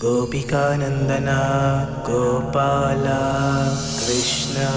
गोपिकानन्दना Gopal Krishna.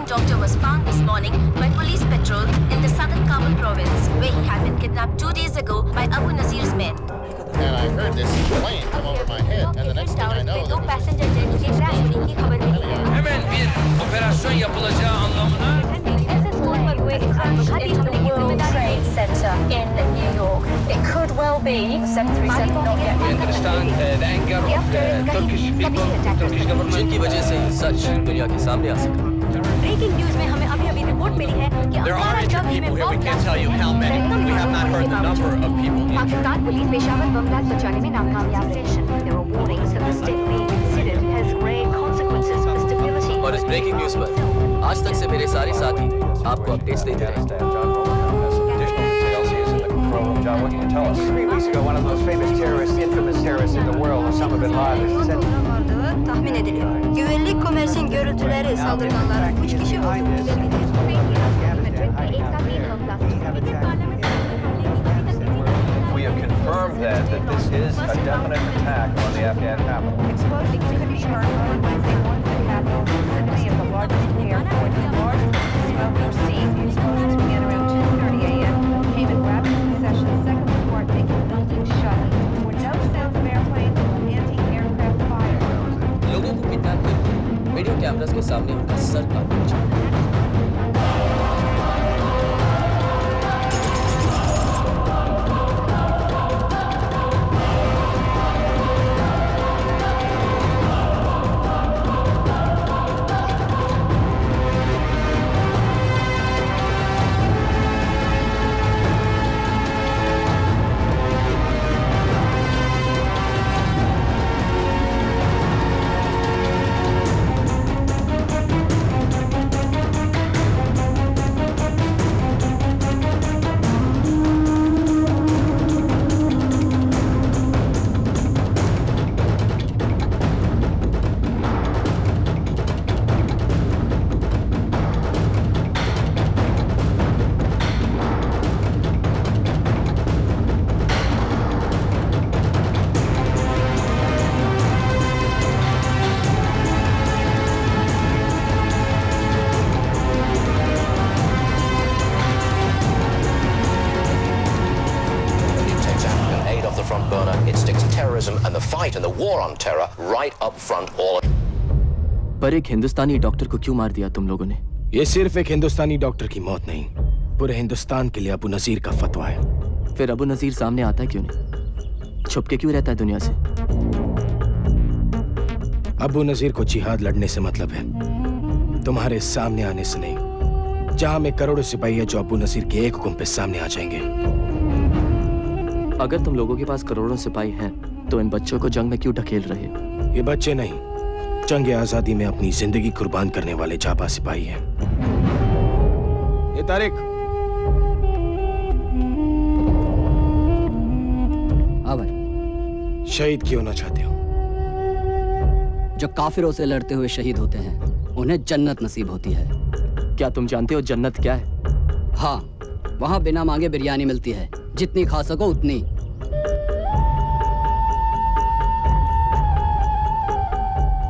Doctor was found this morning by police patrol in the southern Kabul province, where he had been kidnapped 2 days ago by Abu Nazir's men. And I heard this plane come over my head, and the next thing I know, दो passenger jet के crash होने की खबर मिली है। Hemen bir operasyon yapılacağı anlamına. ऐसे school पर हुए आत्मघाती हमले की जिम्मेदारी Center in New York. It could well be 737 not yet. We understand the anger of the Turkish people, Turkish government. जिनकी वजह से सच दुनिया के सामने आ सका। ब्रेकिंग न्यूज में हमें अभी रिपोर्ट मिली है कि There are injured people here. We can't tell you how many. We have not heard the number of people injured. Pakistan police Peshawar bomb blast बचाने में नाकामयाब रही। There were warnings that the state being considered has grave consequences for stability. और इस breaking news पर आज तक से मेरे सारे साथी आपको अपडेट्स देते रहे। John, what can you tell us? 3 weeks ago, one of the most famous terrorists, infamous terrorists in the world, Osama bin Laden, said... tahmin ediliyor. Güvenlik komisyon görüntüleri saldırganlar 3 kişi öldürüldü. We have confirmed that this is a definite attack on the Afghan capital. Explosions could be heard on Wednesday morning in the capital, vicinity of the largest airport. Large smoke was seen. Explosions began around 2:30 a.m. Came in rapid succession. Second report making the building shut. There were no sounds of airplanes or anti-aircraft fire. लोगों को kidnap कर video cameras के सामने उनका sir काट दिया। And the fight and the war on terror right up front all. पर एक हिंदुस्तानी डॉक्टर को क्यों मार दिया तुम लोगों ने? ये सिर्फ एक हिंदुस्तानी डॉक्टर की मौत नहीं, पूरे हिंदुस्तान के लिए अबू नजीर का फतवा है। फिर अबू नजीर सामने आता है क्यों नहीं? छुप के क्यों रहता है दुनिया से? अबू नजीर को जिहाद लड़ने से मतलब है, तुम्हारे सामने आने से नहीं। जहां में करोड़ों सिपाही है जो अबू नजीर के एक हुक्म पे सामने आ जाएंगे। अगर तुम लोगों के पास करोड़ों सिपाही हैं, तो इन बच्चों को जंग में क्यों ढकेल रहे हो? ये बच्चे नहीं, जंग आजादी में अपनी जिंदगी कुर्बान करने वाले जाबा सिपाही हैं। ये तारिक। हाँ भाई। शहीद क्यों ना चाहते हो? जो काफिरों से लड़ते हुए शहीद होते हैं, उन्हें जन्नत नसीब होती है। क्या तुम जानते हो जन्नत क्या है? हाँ, वहाँ बिना मांगे बिरयानी मिलती है, जितनी खा सको उतनी।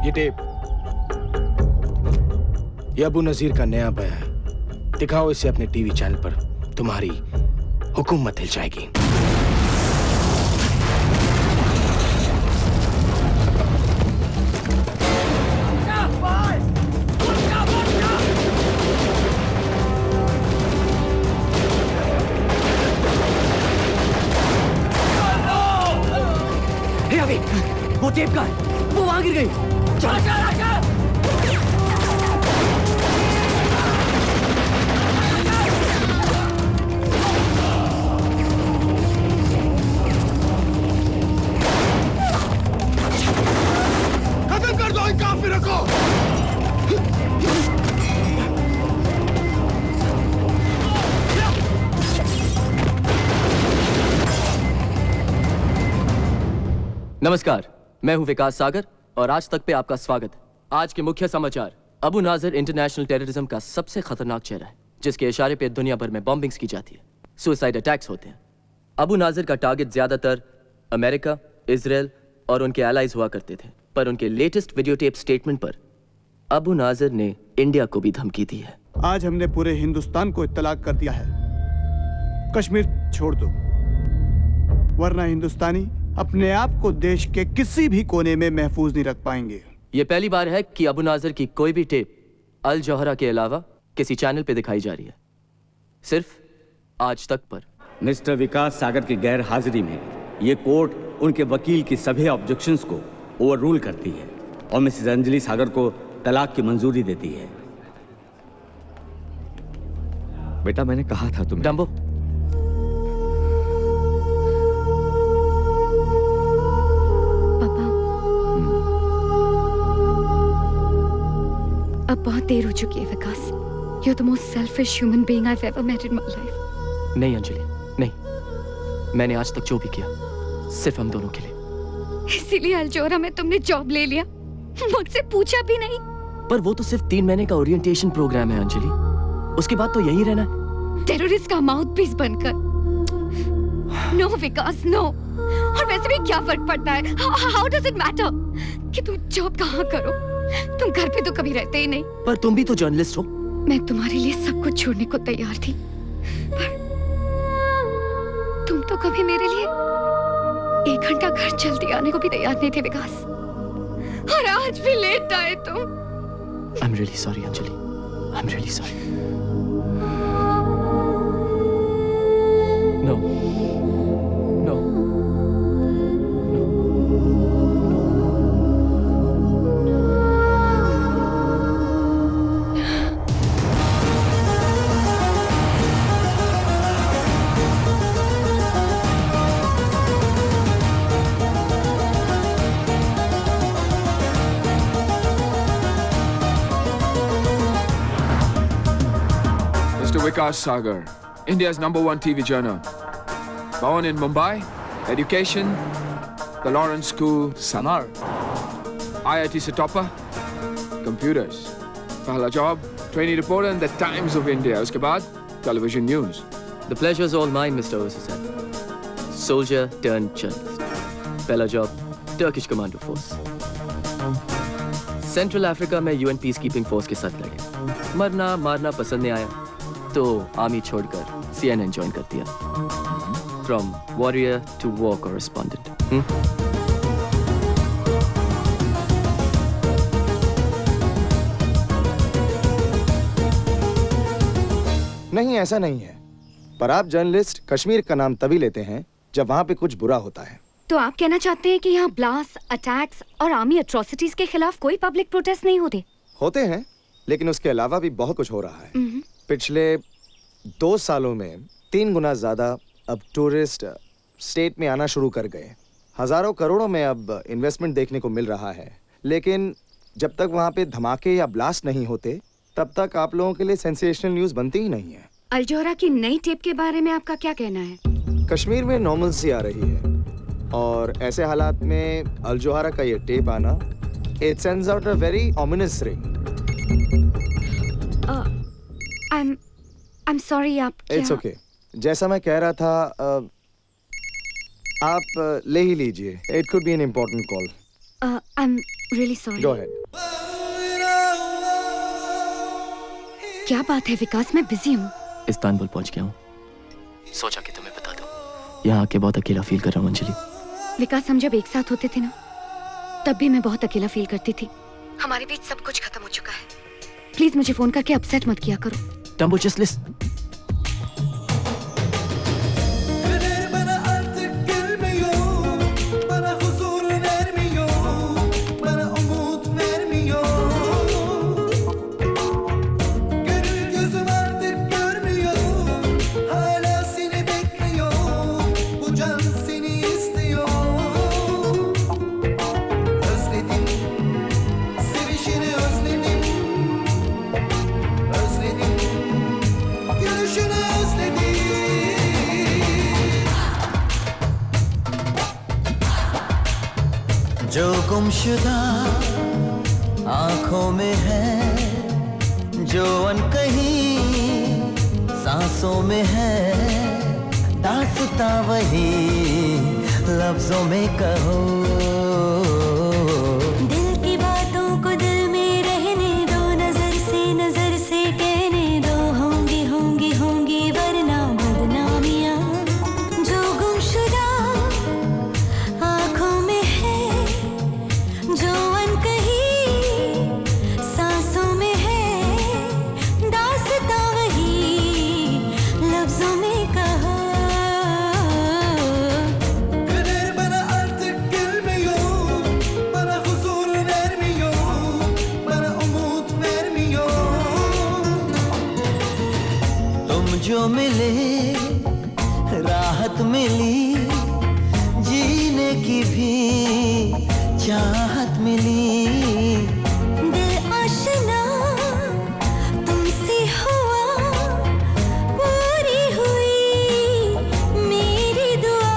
ये टेप, ये अबू नजीर का नया बयान है। दिखाओ इसे अपने टीवी चैनल पर, तुम्हारी हुकूमत हिल जाएगी। अभी अभी वो टेप का है, वो वहां गिर गई। खत्म कर दो इन काफिरों को। नमस्कार, मैं हूं विकास सागर और आज तक पे आपका स्वागत है। आज के मुख्य समाचार। अबू नाज़र इंटरनेशनल टेररिज्म का सबसे खतरनाक चेहरा है, जिसके इशारे पे दुनिया भर में बॉम्बिंग्स की जाती है, सुसाइड अटैक्स होते हैं। अबू नाज़र का टारगेट ज्यादातर अमेरिका, इजराइल और उनके एलाइज हुआ करते थे, पर उनके लेटेस्ट वीडियो टेप स्टेटमेंट पर अबू नाज़र ने इंडिया को भी धमकी दी है। आज हमने पूरे हिंदुस्तान को इत्तला कर दिया है, कश्मीर छोड़ दो, वरना हिंदुस्तानी अपने आप को देश के किसी भी कोने में महफूज नहीं रख पाएंगे। यह पहली बार है कि अबू नाज़र की कोई भी टेप अल जौहरा के अलावा किसी चैनल पे दिखाई जा रही है, सिर्फ आज तक पर। मिस्टर विकास सागर की गैर हाजिरी में ये कोर्ट उनके वकील की सभी ऑब्जेक्शंस को ओवररूल करती है और मिसेस अंजलि सागर को तलाक की मंजूरी देती है। बेटा, मैंने कहा था तुम्हें। डम्बो, अब बहुत देर हो चुकी है विकास। You're the most selfish human being I've ever met in my life. नहीं अंजलि, नहीं। मैंने आज तक जो भी किया सिर्फ हम दोनों के लिए। इसीलिए अल्जोरा में तुमने जॉब ले लिया, मुझसे पूछा भी नहीं। पर वो तो सिर्फ 3 महीने का ओरिएंटेशन प्रोग्राम है अंजलि, उसके बाद तो यही रहना है। टेररिस्ट का माउथपीस बनकर। नो विकास, नो। और वैसे भी क्या फर्क पड़ता है? How does it matter कि तुम जॉब कहाँ करो? तुम घर पे तो कभी रहते ही नहीं। पर तुम भी तो जर्नलिस्ट हो। मैं तुम्हारे लिए सब कुछ छोड़ने को तैयार थी, पर तुम तो कभी मेरे लिए 1 घंटा घर जल्दी आने को भी तैयार नहीं थे विकास, और आज भी लेट आए तुम। I'm really sorry Anjali, I'm really sorry. No. No. Vikas Sagar, India's #1 TV journal. Born in Mumbai, education, the Lawrence School, Samar. IIT se topper, computers. Pehla job, trainee reporter in the Times of India. Uske baad, television news. The pleasure's all mine, Mr. Osasan. Soldier turned journalist. Pehla job, Turkish Commando Force. Central Africa में UN Peacekeeping Force के साथ लगे। मरना मारना पसंद नहीं आया, तो आर्मी छोड़कर CNN ज्वाइन कर दिया। From warrior to war correspondent. नहीं, ऐसा नहीं है, पर आप जर्नलिस्ट कश्मीर का नाम तभी लेते हैं जब वहाँ पे कुछ बुरा होता है। तो आप कहना चाहते हैं कि यहाँ ब्लास्ट, अटैक्स और आर्मी एट्रोसिटीज के खिलाफ कोई पब्लिक प्रोटेस्ट नहीं होते? होते हैं, लेकिन उसके अलावा भी बहुत कुछ हो रहा है। पिछले 2 सालों में 3 गुना ज्यादा अब टूरिस्ट स्टेट में आना शुरू कर गए। हजारों करोड़ों में अब इन्वेस्टमेंट देखने को मिल रहा है, लेकिन जब तक वहाँ पे धमाके या ब्लास्ट नहीं होते तब तक आप लोगों के लिए सेंसेशनल न्यूज़ बनती ही नहीं है। अल जौहरा की नई टेप के बारे में आपका क्या कहना है? कश्मीर में नॉर्मलसी आ रही है, और ऐसे हालात में अल जौहरा का ये टेप आना, it sends out a very ominous ring. I'm sorry, आप क्या? It's okay. जैसा मैं कह रहा था, आप ले ही लीजिए। It could be an important call. I'm really sorry. Go ahead. क्या बात है विकास, मैं बिजी हूँ। इस्तांबुल पहुँच गया हूँ, सोचा कि तुम्हें बता दूँ। यहाँ आके बहुत अकेला फील कर रहा हूँ अंजलि। विकास, हम जब एक साथ होते थे ना, तब भी मैं बहुत अकेला फील करती थी। हमारे बीच सब कुछ खत्म हो चुका है। प्लीज मुझे फोन करके अपसेट मत किया करो। Dumbo, just listen. जो गुमशुदा आंखों में है, जो अनकही सांसों में है, दास्तां वही लफ्जों में कहो। दिल की बातों को दिल में रहने दो, नजर से कहने दो, होंगी होंगी होंगी वरना बदनामियां। जो गुमशुदा आंखों में है, जो अनकही सांसों में है, दास्तां वही लफ्जों में कहो। जो मिले राहत मिली, जीने की भी चाहत मिली। दिल आशना तुमसे हुआ, पूरी हुई मेरी दुआ।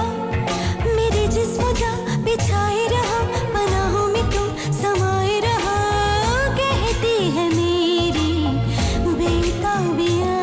मेरे जिस्म जा बिछाए रहा, पनाहों में तुम समाए रहा। कहती है मेरी बेताबियां।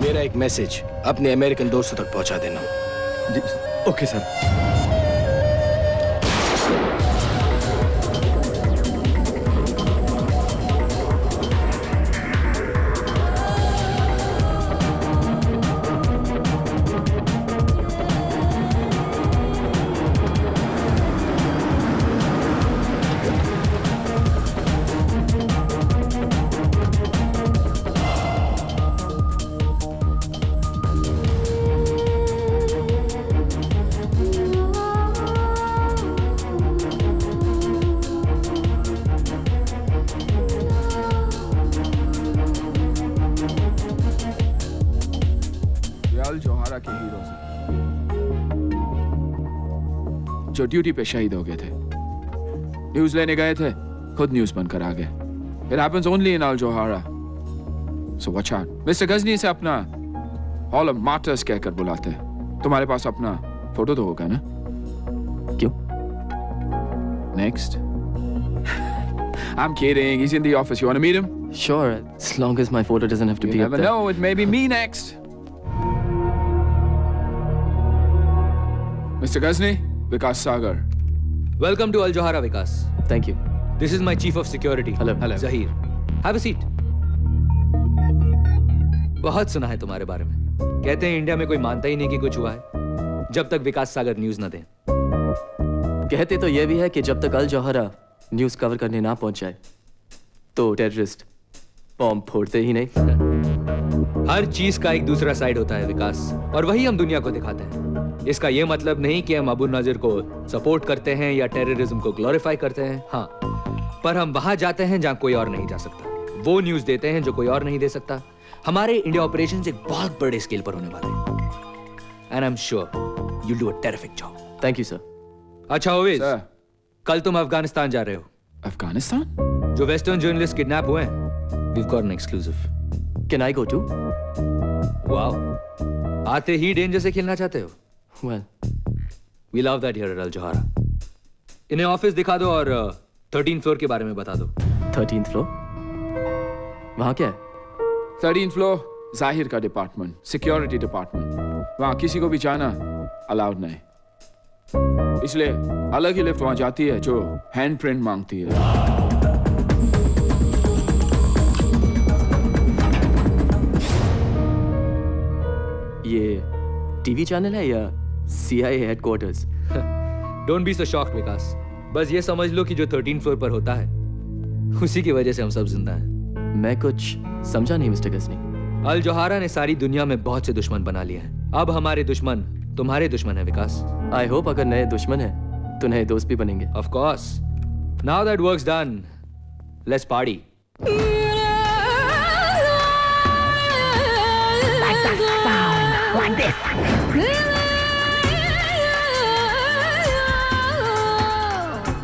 मेरा एक मैसेज अपने अमेरिकन दोस्तों तक पहुंचा देना। Okay sir. अल जोहारा के हीरोज जो ड्यूटी पे शहीद हो गए थे, न्यूज लेने गए थे, खुद न्यूज बनकर आ गए। It happens only in Al Johara. So watch out. Mister Ghajini से अपना हॉल ऑफ मार्टर्स कहकर बुलाते हैं। तुम्हारे पास अपना फोटो तो होगा ना? क्यों? Next. I'm kidding. He's in the office. You want to meet him? Sure, as long as my photo doesn't have to be You up never there. know. It may be me next. Mr. Ghazni, Vikas Sagar. Welcome to Al Johara, Vikas. Thank you. This is my chief of security. Hello. Zahir. Have a seat. बहुत सुना है तुम्हारे बारे में। कहते हैं India में कोई मानता ही नहीं कि कुछ हुआ है जब तक विकास सागर न्यूज न दें। कहते तो यह भी है कि जब तक अल जौहरा न्यूज कवर करने ना पहुंच जाए तो टेररिस्ट बॉम्ब फोड़ते ही नहीं। हर चीज का एक दूसरा साइड होता है विकास, और वही हम दुनिया को दिखाते हैं। इसका यह मतलब नहीं कि हम अबू नाजिर को सपोर्ट करते हैं या टेररिज्म को ग्लोरीफाई करते हैं। हाँ, पर हम वहां जाते हैं जहां कोई और नहीं जा सकता। वो न्यूज देते हैं जो कोई और नहीं दे सकता। हमारे इंडिया ऑपरेशंस एक बहुत बड़े स्केल पर होने वाले हैं। And I am sure you do a terrific job. Thank you sir. अच्छा ओवेज, कल तुम अफगानिस्तान जा रहे हो। अफगानिस्तान? जो वेस्टर्न जर्नलिस्ट किडनैप हुए हैं, we've got an exclusive. Can I go too? Wow. आते ही डेंजर से खेलना चाहते हो? Well, we love that here at Al Johara. इन्हें ऑफिस दिखा दो और 13th फ्लोर के बारे में बता दो। 13th floor? वहाँ क्या है? 13th floor, जाहिर का डिपार्टमेंट, सिक्योरिटी डिपार्टमेंट। वहाँ किसी को भी जाना अलाउड नहीं, इसलिए अलग ही लिफ्ट वहाँ जाती है जो हैंड प्रिंट मांगती है। ये टीवी चैनल है या CIA headquarters? Don't be so shocked Vikas, बस ये समझ लो कि जो 13th फ्लोर पर होता है उसी की वजह से हम सब जिंदा हैं। मैं कुछ समझा नहीं मिस्टर गजनी। अल जोहारा ने सारी दुनिया में बहुत से दुश्मन बना लिए हैं। अब हमारे दुश्मन तुम्हारे दुश्मन है विकास। आई होप अगर नए दुश्मन है तो नए दोस्त भी बनेंगे। Of course. Now that work's done, let's party.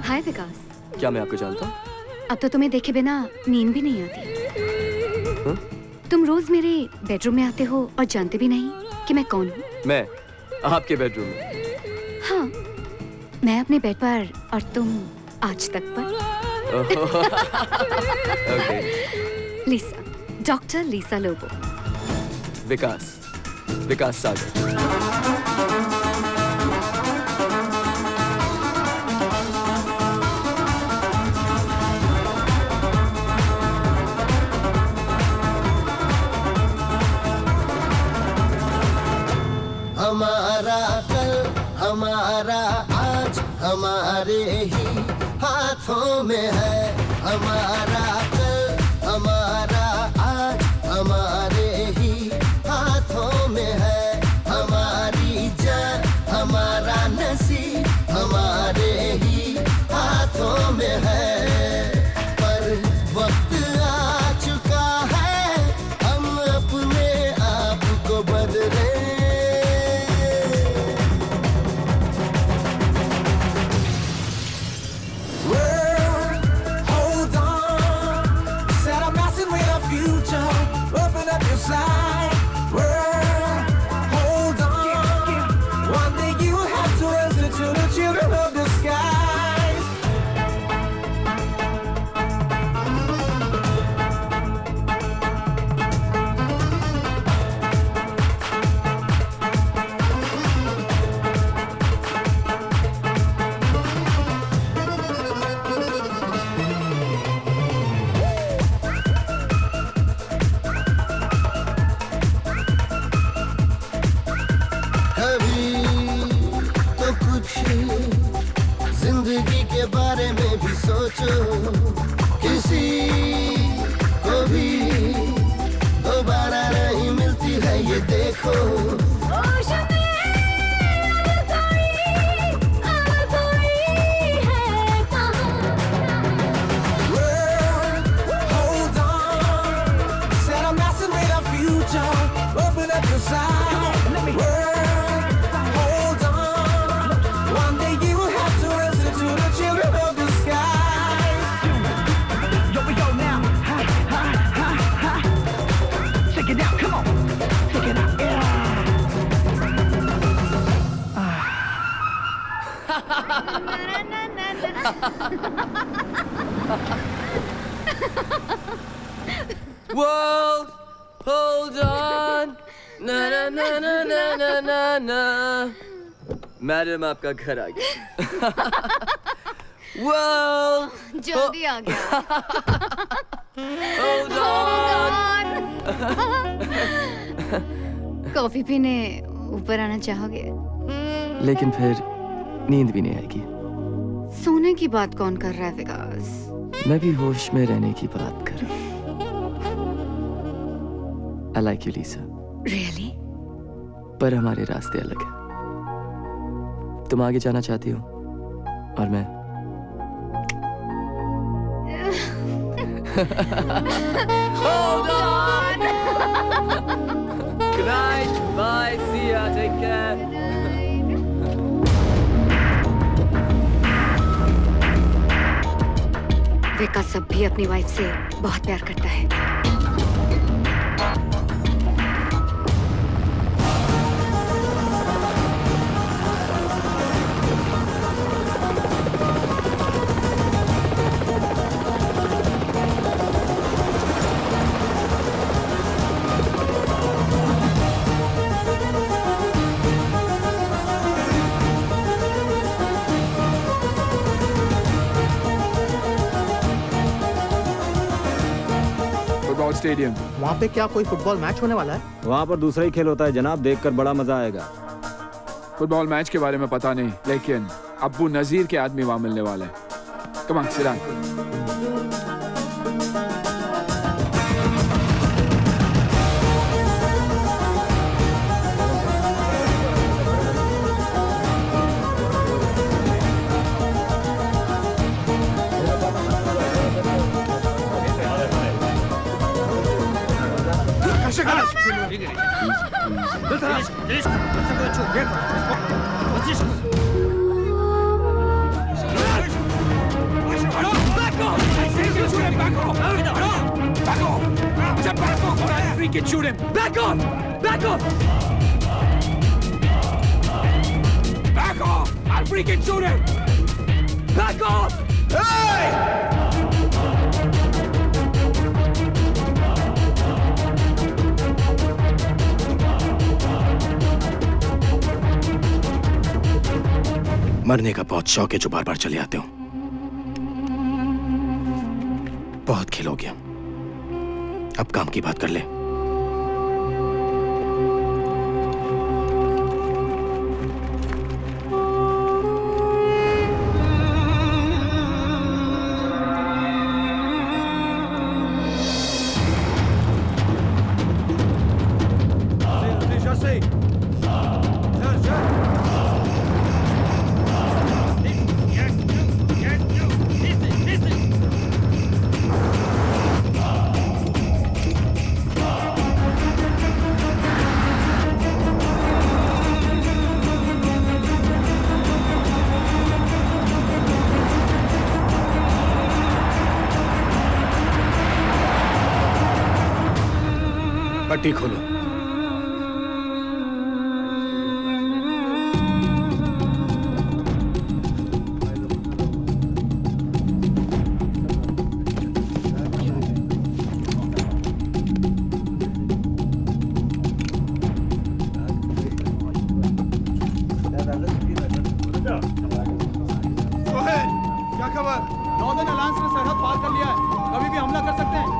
Hi Vikas. क्या मैं आपको जानता हूँ? अब तो तुम्हें देखे बिना नींद भी नहीं आती। हाँ? तुम रोज मेरे बेडरूम में आते हो और जानते भी नहीं कि मैं कौन हूँ। मैं आपके बेडरूम में? हाँ, मैं अपने बेड पर और तुम आज तक पर। ओके। लिसा, डॉक्टर लिसा लोबो। विकास सागर। हमारा कल, हमारा आज, हमारे ही हाथों में है। हमारा कल, हमारा आज, हमारे ही हाथों में है। हमारी जान, हमारा नसीब, हमारे ही हाथों में है। पर वक्त आ चुका है, हम अपने आप को बदले। जिंदगी के बारे में भी सोचो, किसी को भी दोबारा नहीं मिलती है ये देखो। World, hold on. Na na na na na na na na. Madam आपका घर आ गया। World, जल्दी आ गया। hold on. कॉफी पीने ऊपर आना चाहोगे? लेकिन फिर नींद भी नहीं आएगी। सोने की बात कौन कर रहा है विकास? मैं भी होश में रहने की बात कर रहा हूँ। I like you, Lisa. Really? पर हमारे रास्ते अलग हैं। तुम आगे जाना चाहती हो और मैं Hold on. Good night. Bye. See ya. Take care. विकास अब भी अपनी वाइफ से बहुत प्यार करता है। football stadium. वहाँ पे क्या कोई फुटबॉल मैच होने वाला है? वहाँ पर दूसरा ही खेल होता है जनाब, देखकर बड़ा मजा आएगा। फुटबॉल मैच के बारे में पता नहीं, लेकिन अब्बू नजीर के आदमी वहाँ मिलने वाले हैं। Come on, sit down. Shoot him! Back off! Back off! Back off! I'll freaking shoot him! Back off! Hey! मरने का बहुत शौक है जो बार बार चले आते हो। बहुत खेल हो गया, अब काम की बात कर ले। पट्टी खोलो। क्या खबर? नॉर्दर्न अलायंस ने सरहद पार कर लिया है, कभी भी हमला कर सकते हैं।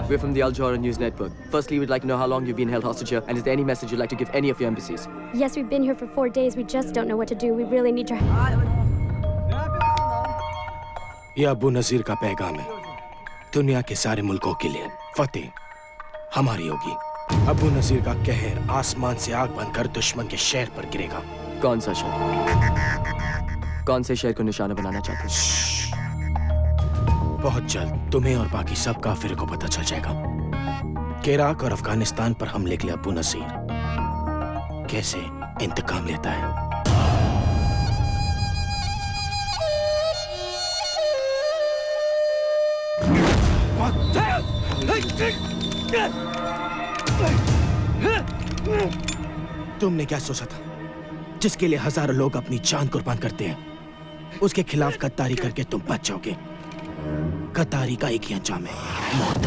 We're from the Al Jazeera News Network. Firstly, we'd like to know how long you've been held hostage here, and is there any message you'd like to give any of your embassies? Yes, we've been here for 4 days. We just don't know what to do. We really need your help. यह अबू नजीर का पैगाम है दुनिया के सारे मुल्कों के लिए। फतेह हमारी होगी। अबू नजीर का कहर आसमान से आग बनकर दुश्मन के शहर पर गिरेगा। कौन सा शहर? कौन से शहर को निशाना बनाना चाहते हैं? बहुत जल्द तुम्हें और बाकी सब काफिर को पता चल जाएगा कि इराक और अफगानिस्तान पर हमले के लिए अबू नजीर कैसे इंतकाम लेता है। तुमने क्या सोचा था जिसके लिए हजारों लोग अपनी जान कुर्बान करते हैं, उसके खिलाफ गद्दारी करके तुम बच जाओगे। गद्दारी का एक ही अंजाम है, मौत।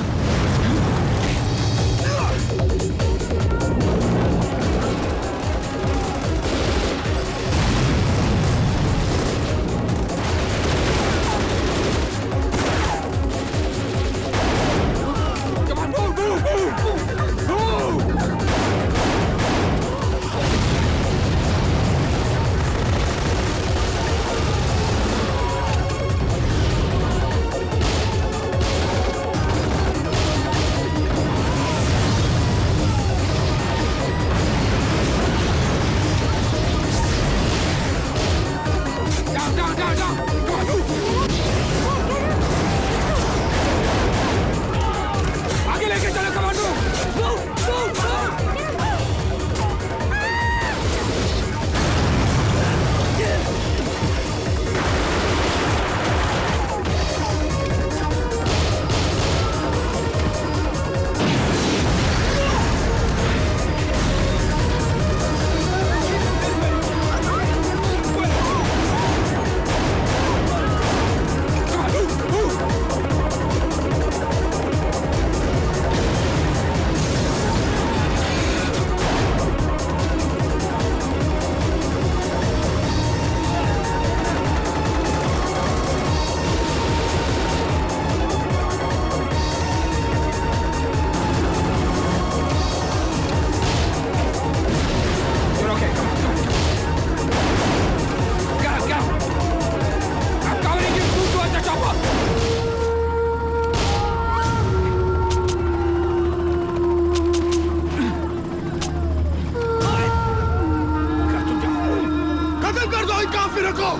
भी रुको।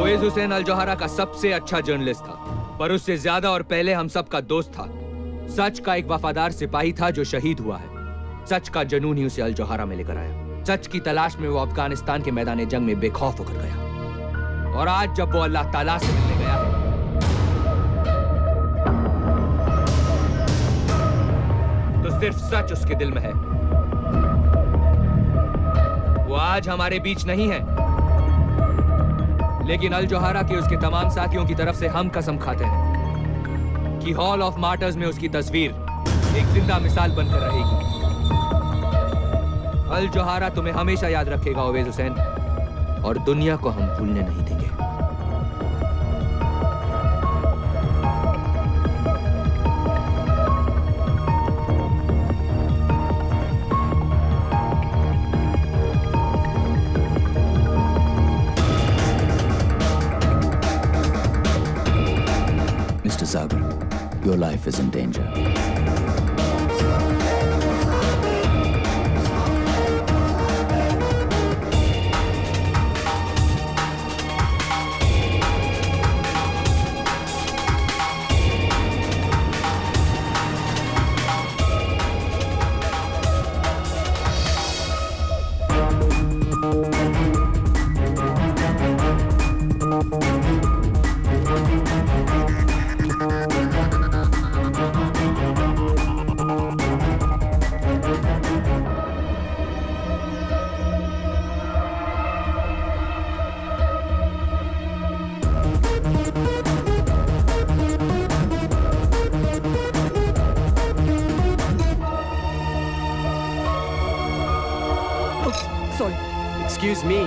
ओवेस हुसैन अल जोहरा का सबसे अच्छा जर्नलिस्ट था, पर उससे ज्यादा और पहले हम सबका दोस्त था। सच का एक वफादार सिपाही था जो शहीद हुआ है। सच का जुनून ही उसे अल जोहरा में लेकर आया। सच की तलाश में वो अफगानिस्तान के मैदान जंग में बेखौफ होकर गया। और आज जब वो अल्लाह ताला से मिलने गया है, तो सिर्फ सच उसके दिल में है। वो आज हमारे बीच नहीं है, लेकिन अल जोहरा के उसके तमाम साथियों की तरफ से हम कसम खाते हैं कि हॉल ऑफ मार्टर्स में उसकी तस्वीर एक जिंदा मिसाल बनकर रहेगी। अल जोहरा तुम्हें हमेशा याद रखेगा ओवेस हुसैन, और दुनिया को हम भूलने नहीं देंगे। Mr. Sagar, your life is in danger. Sorry. Excuse me.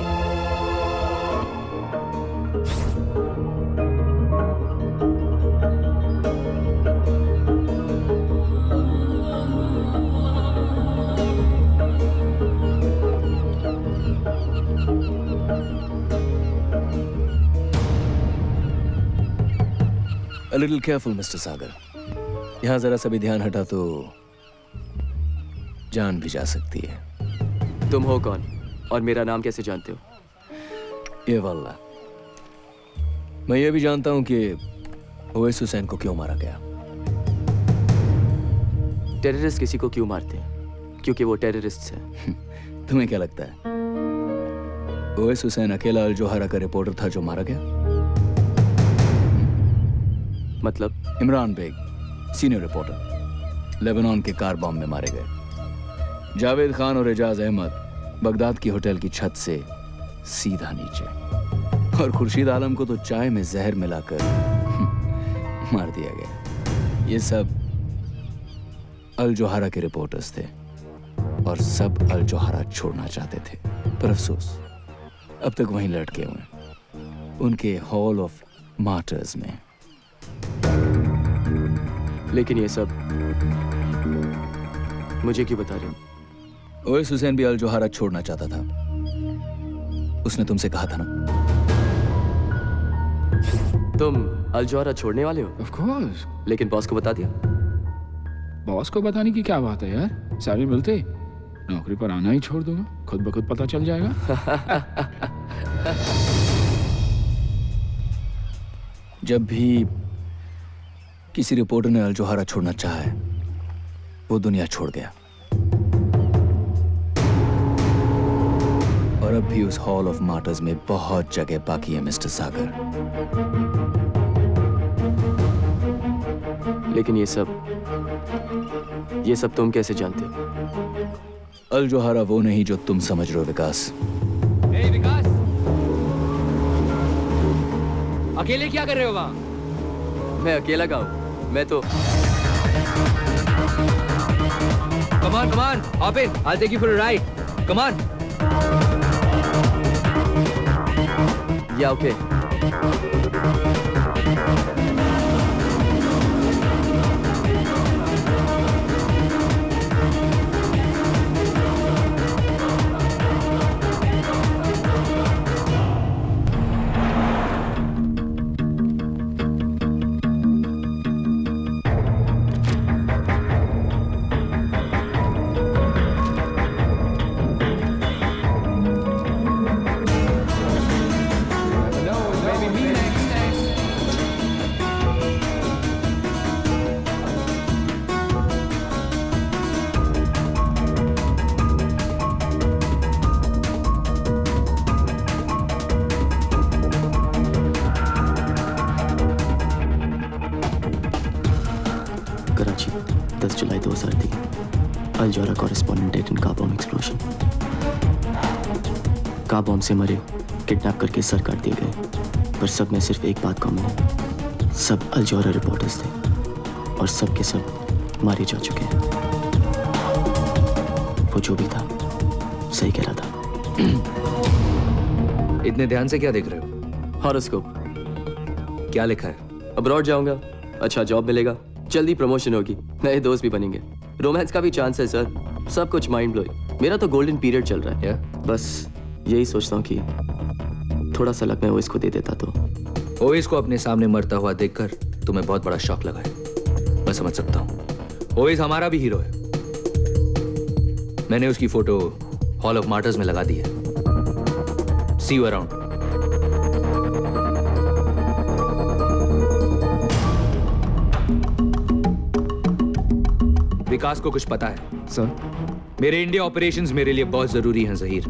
A little careful, Mr. Sagar. यहाँ जरा सा भी ध्यान हटा तो जान भी जा सकती है। तुम हो कौन और मेरा नाम कैसे जानते हो? ये वल्ला, मैं ये भी जानता हूं कि ओवेस हुसैन को क्यों मारा गया। टेररिस्ट किसी को क्यों मारते हैं? क्योंकि वो टेररिस्ट है। तुम्हें क्या लगता है ओवेस हुसैन अकेला अल जोहरा का रिपोर्टर था जो मारा गया? मतलब? Imran Baig, senior reporter, Lebanon के कार बॉम्ब में मारे गए। जावेद खान और एजाज अहमद बगदाद की होटल की छत से सीधा नीचे, और खुर्शीद आलम को तो चाय में जहर मिलाकर मार दिया गया। ये सब अल जोहरा के रिपोर्टर्स थे और सब अल जोहरा छोड़ना चाहते थे, पर अफसोस अब तक वहीं लटके हुए हैं उनके हॉल ऑफ मार्टर्स में। लेकिन ये सब मुझे क्यों बता रहे हो? ओवेस हुसैन भी अल जोहरा छोड़ना चाहता था। उसने तुमसे कहा था ना। तुम अल जोहरा छोड़ने वाले हो? Of course. लेकिन बॉस को बता दिया? बॉस को बताने की क्या बात है यार, सैलरी मिलते नौकरी पर आना ही छोड़ दूंगा, खुद ब खुद पता चल जाएगा। जब भी किसी रिपोर्टर ने अल जोहरा छोड़ना चाहा है, वो दुनिया छोड़ गया, और अब भी उस हॉल ऑफ मार्टर्स में बहुत जगह बाकी है मिस्टर सागर। लेकिन ये सब तुम कैसे जानते हो? अल जोहरा वो नहीं जो तुम समझ रहे हो विकास। ए विकास, अकेले क्या कर रहे हो वहां? मैं अकेला का हूं, मैं तो Come on, hop in. I'll take you for a ride. Come on. या okay Karachi 10 July 2003 Al Jauhara correspondent dead in car bomb explosion. Car bomb से मरे किडनैप करके सर काट दिए गए, पर सब में सिर्फ एक बात कॉमन है, सब अल जौहरा रिपोर्टर्स थे और सब के सब मारे जा चुके हैं। वो जो भी था सही कह रहा था। इतने ध्यान से क्या देख रहे हो? हॉरोस्कोप। क्या लिखा है? अब्रॉड जाऊंगा, अच्छा जॉब मिलेगा, जल्दी प्रमोशन होगी, नए दोस्त भी बनेंगे, रोमांस का भी चांस है सर, सब कुछ माइंड ब्लोइंग। मेरा तो गोल्डन पीरियड चल रहा है। बस यही सोचता हूँ कि थोड़ा सा लक मैं ओएस को दे देता तो। ओएस को अपने सामने मरता हुआ देखकर तुम्हें बहुत बड़ा शॉक लगा है, मैं समझ सकता हूँ। ओएस हमारा भी हीरो है। मैंने उसकी फोटो हॉल ऑफ मार्टर्स में लगा दी है। सी यू अराउंड। विकास को कुछ पता है सर? मेरे इंडिया ऑपरेशंस मेरे लिए बहुत जरूरी हैं जहीर।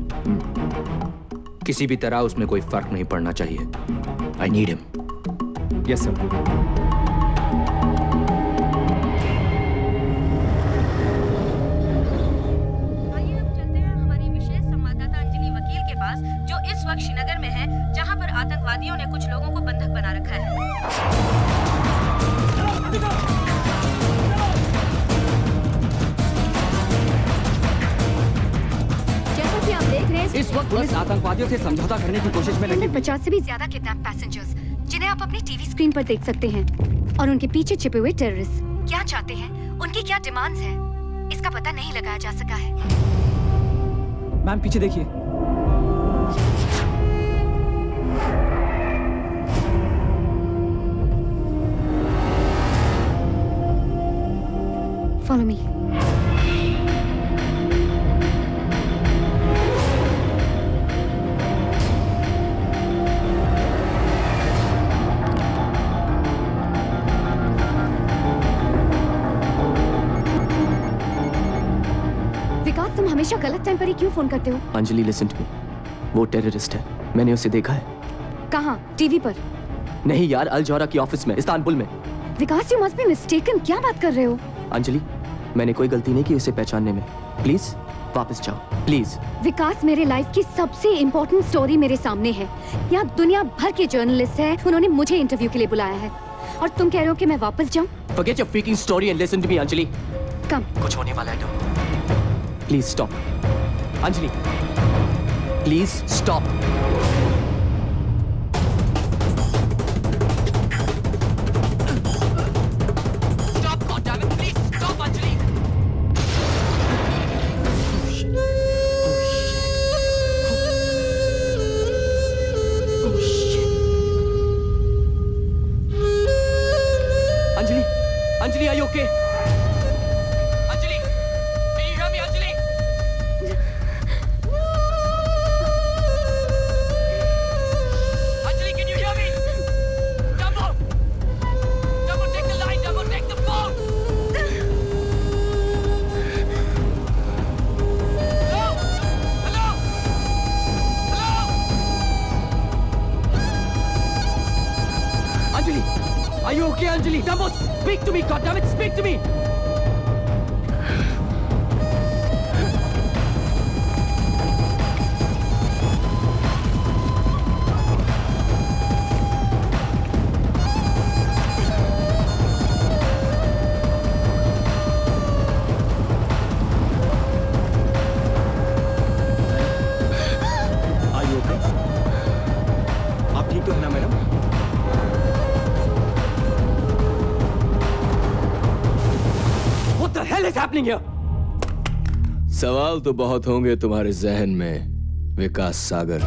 किसी भी तरह उसमें कोई फर्क नहीं पड़ना चाहिए। I need him. Yes sir. आइए अब चलते हैं हमारी विशेष संवाददाता अंजलि वकील के पास, जो इस वक्त श्रीनगर में है, जहां पर आतंकवादियों ने कुछ लोगों को बंधक बना रखा है। इस वक्त पुलिस आतंकवादियों से समझौता करने की कोशिश में लगी। 50 से भी ज्यादा किडनैप पैसेंजर्स, जिन्हें आप अपनी टीवी स्क्रीन पर देख सकते हैं, और उनके पीछे छिपे हुए टेररिस्ट क्या चाहते हैं, उनकी क्या डिमांड्स हैं, इसका पता नहीं लगाया जा सका है। मैम पीछे देखिए। Follow me. तुम हमेशा गलत टाइम पर ही क्यों फोन करते हो? अंजलि लिसन टू मी, वो टेररिस्ट है, मैंने उसे देखा है। कहाँ? टीवी पर? नहीं यार, अल जौहरा की ऑफिस में, इस्तांबुल में। विकास, यू मस्ट बी मिस्टेकन, क्या बात कर रहे हो? अंजलि, मैंने कोई गलती नहीं की उसे पहचानने में, प्लीज वापस जाओ प्लीज। विकास, मेरे लाइफ की सबसे इम्पोर्टेंट स्टोरी मेरे सामने है। यहाँ दुनिया भर के जर्नलिस्ट हैं, उन्होंने मुझे इंटरव्यू के लिए बुलाया है, और तुम कह रहे हो कि मैं वापस जाऊँ? Forget your freaking story and listen to me, Anjali. कम। कुछ होने वाला है। Please stop. Anjali, please stop. Stop, goddammit, please stop, Anjali. Oh shit. Oh shit. Anjali, Anjali, are you okay? Are you okay, Anjali? Dumbo, speak to me, goddammit, speak to me! Happening here? सवाल तो बहुत होंगे तुम्हारे जहन में विकास सागर,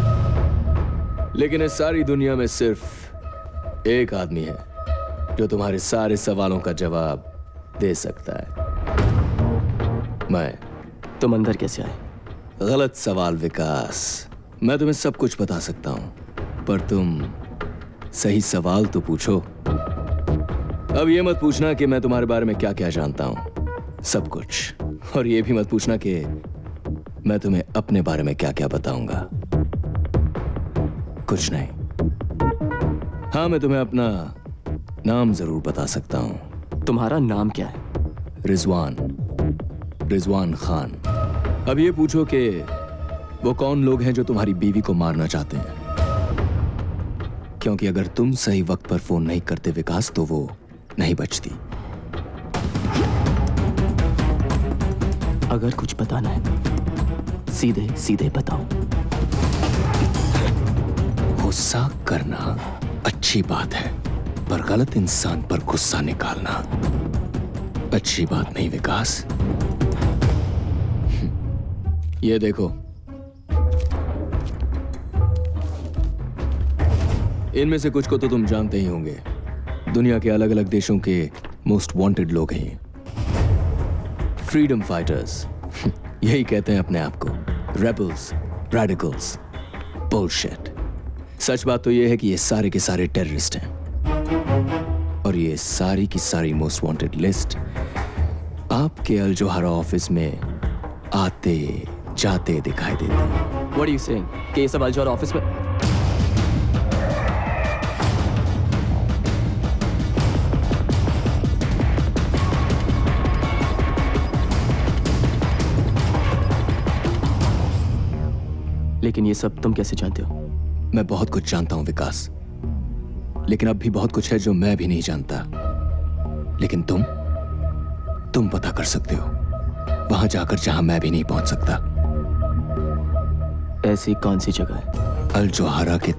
लेकिन इस सारी दुनिया में सिर्फ एक आदमी है जो तुम्हारे सारे सवालों का जवाब दे सकता है। मैं। तुम अंदर कैसे आए? गलत सवाल विकास। मैं तुम्हें सब कुछ बता सकता हूं, पर तुम सही सवाल तो पूछो। अब ये मत पूछना कि मैं तुम्हारे बारे में क्या क्या जानता हूं, सब कुछ। और ये भी मत पूछना कि मैं तुम्हें अपने बारे में क्या क्या बताऊंगा, कुछ नहीं। हाँ, मैं तुम्हें अपना नाम जरूर बता सकता हूं। तुम्हारा नाम क्या है? रिजवान खान। अब ये पूछो कि वो कौन लोग हैं जो तुम्हारी बीवी को मारना चाहते हैं, क्योंकि अगर तुम सही वक्त पर फोन नहीं करते विकास, तो वो नहीं बचती। अगर कुछ बताना है सीधे सीधे बताओ। गुस्सा करना अच्छी बात है, पर गलत इंसान पर गुस्सा निकालना अच्छी बात नहीं विकास। ये देखो, इनमें से कुछ को तो तुम जानते ही होंगे। दुनिया के अलग अलग देशों के मोस्ट वांटेड लोग हैं, फ्रीडम फाइटर्स। यही कहते हैं अपने आप को, रेबल्स, रेडिकल्स, बुलशिट। सच बात तो यह है कि ये सारे के सारे टेररिस्ट हैं, और ये सारी की सारी मोस्ट वांटेड लिस्ट आपके अल जोहरा ऑफिस में आते जाते दिखाई देती है। What are you saying? कि ये सब अल जोहरा ऑफिस में? लेकिन ये सब तुम कैसे जानते हो? मैं बहुत कुछ जानता हूं विकास, लेकिन अब भी बहुत कुछ है जो मैं भी नहीं जानता। लेकिन तुम पता कर सकते हो, वहां जाकर जहां मैं भी नहीं पहुंच सकता। ऐसी कौन सी जगह है? अल जोहरा के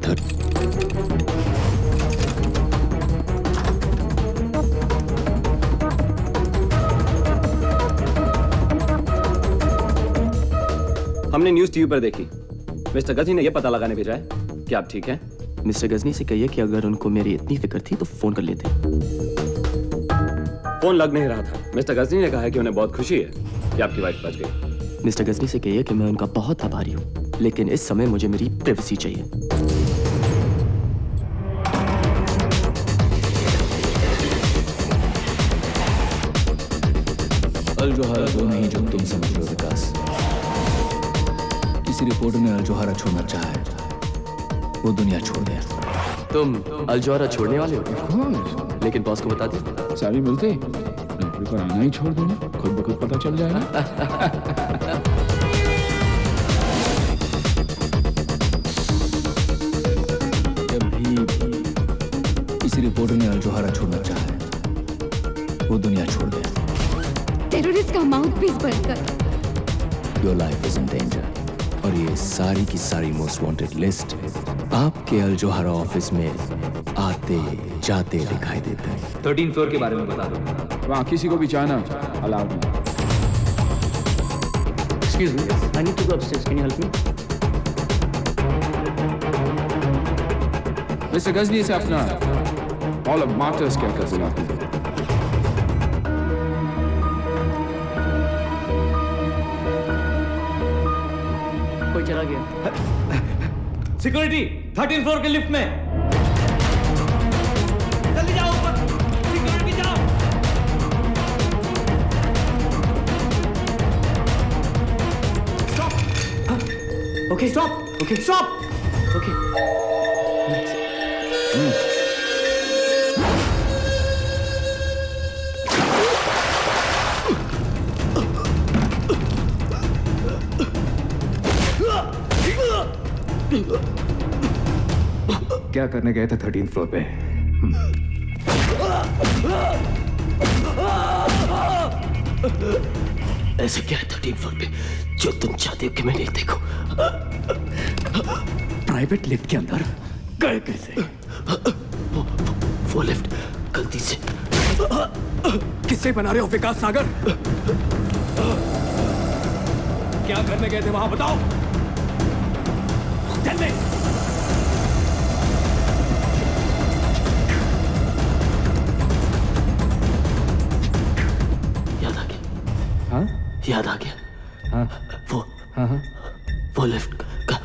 हमने न्यूज़ टीवी पर देखी। मिस्टर गजनी ने यह पता लगाने भेजा है कि आप ठीक हैं। मिस्टर गजनी से कहिए कि अगर उनको मेरी इतनी फिक्र थी तो फोन कर लेते। फोन लग नहीं रहा था। मिस्टर गजनी ने कहा है कि उन्हें बहुत खुशी है कि आपकी वाइफ बच गई। मिस्टर गजनी से कहिए कि मैं उनका बहुत आभारी हूँ, लेकिन इस समय मुझे मेरी प्राइवेसी चाहिए। अल जोहरा वो नहीं जो तुम समझ रहे हो विकास। किसी रिपोर्टर ने अल जोहरा छोड़ना चाहा है, वो दुनिया छोड़ गया। तुम अल जोहरा छोड़ने वाले हो? लेकिन बॉस को बता दे। सारी मिलते नौकरी पर आना ही छोड़ दूंगा, खुद ब खुद पता चल जाएगा। जब भी किसी रिपोर्टर ने अल जोहरा छोड़ना चाहा है, वो दुनिया छोड़ गया। टेररिस्ट का माउथ पीस बनकर। Your life is in danger. और ये सारी की सारी मोस्ट वांटेड लिस्ट आपके अल जोहरा ऑफिस में आते जाते दिखाई देते हैं। 13th फ्लोर के बारे में बता दो। वहाँ किसी को भी जाना अलाउड नहीं। Excuse me, I need to go upstairs. Can you help me? Mister Ghajini से अपना हॉल ऑफ मार्टर्स क्या कर बुलाते हैं? कोई चला गया। सिक्योरिटी 13th फ्लोर के लिफ्ट में। जल्दी जाओ ऊपर। सिक्योरिटी जाओ। Stop. Okay. Stop. Okay. Stop. Okay. क्या करने गए थे 13th फ्लोर पे? ऐसे क्या है 13th फ्लोर पे जो तुम चाहते हो कि मैं नहीं देखूं? प्राइवेट लिफ्ट के अंदर गए कैसे? वो लिफ्ट गलती से किससे बना रहे हो विकास सागर? क्या करने गए थे वहां बताओ? Tell me! याद आ गया। हाँ? याद आ गया। हाँ? वो लिफ्ट का।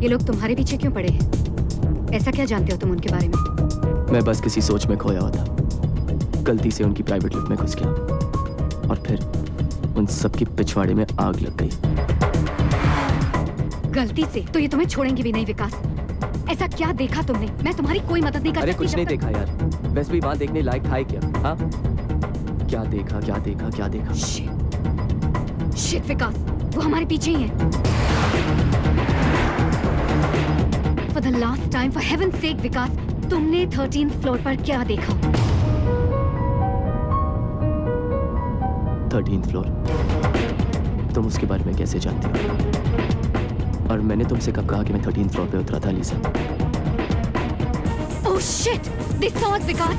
ये लोग तुम्हारे पीछे क्यों पड़े हैं? ऐसा क्या जानते हो तुम उनके बारे में? मैं बस किसी सोच में खोया हुआ था। गलती से उनकी प्राइवेट लिफ्ट में घुस गया और फिर उन सबकी पिछवाड़े में आग लग गई। गलती से? तो ये तुम्हें छोड़ेंगे भी नहीं विकास। ऐसा क्या देखा तुमने? मैं तुम्हारी कोई मदद नहीं कर सकती। अरे कुछ नहीं देखा यार। वैसे भी वहां देखने लायक था ही क्या? हाँ? क्या देखा क्या देखा क्या देखा? शिट विकास, वो हमारे पीछे ही है। For the last time, for heaven's sake, विकास, तुमने 13th फ्लोर पर क्या देखा? 13th floor? तुम उसके बारे में कैसे जानती हो? और मैंने तुमसे कब कहा कि मैं 13th फ्लोर पे उतरा था, लीसा? Oh shit! They saw us, Vikas!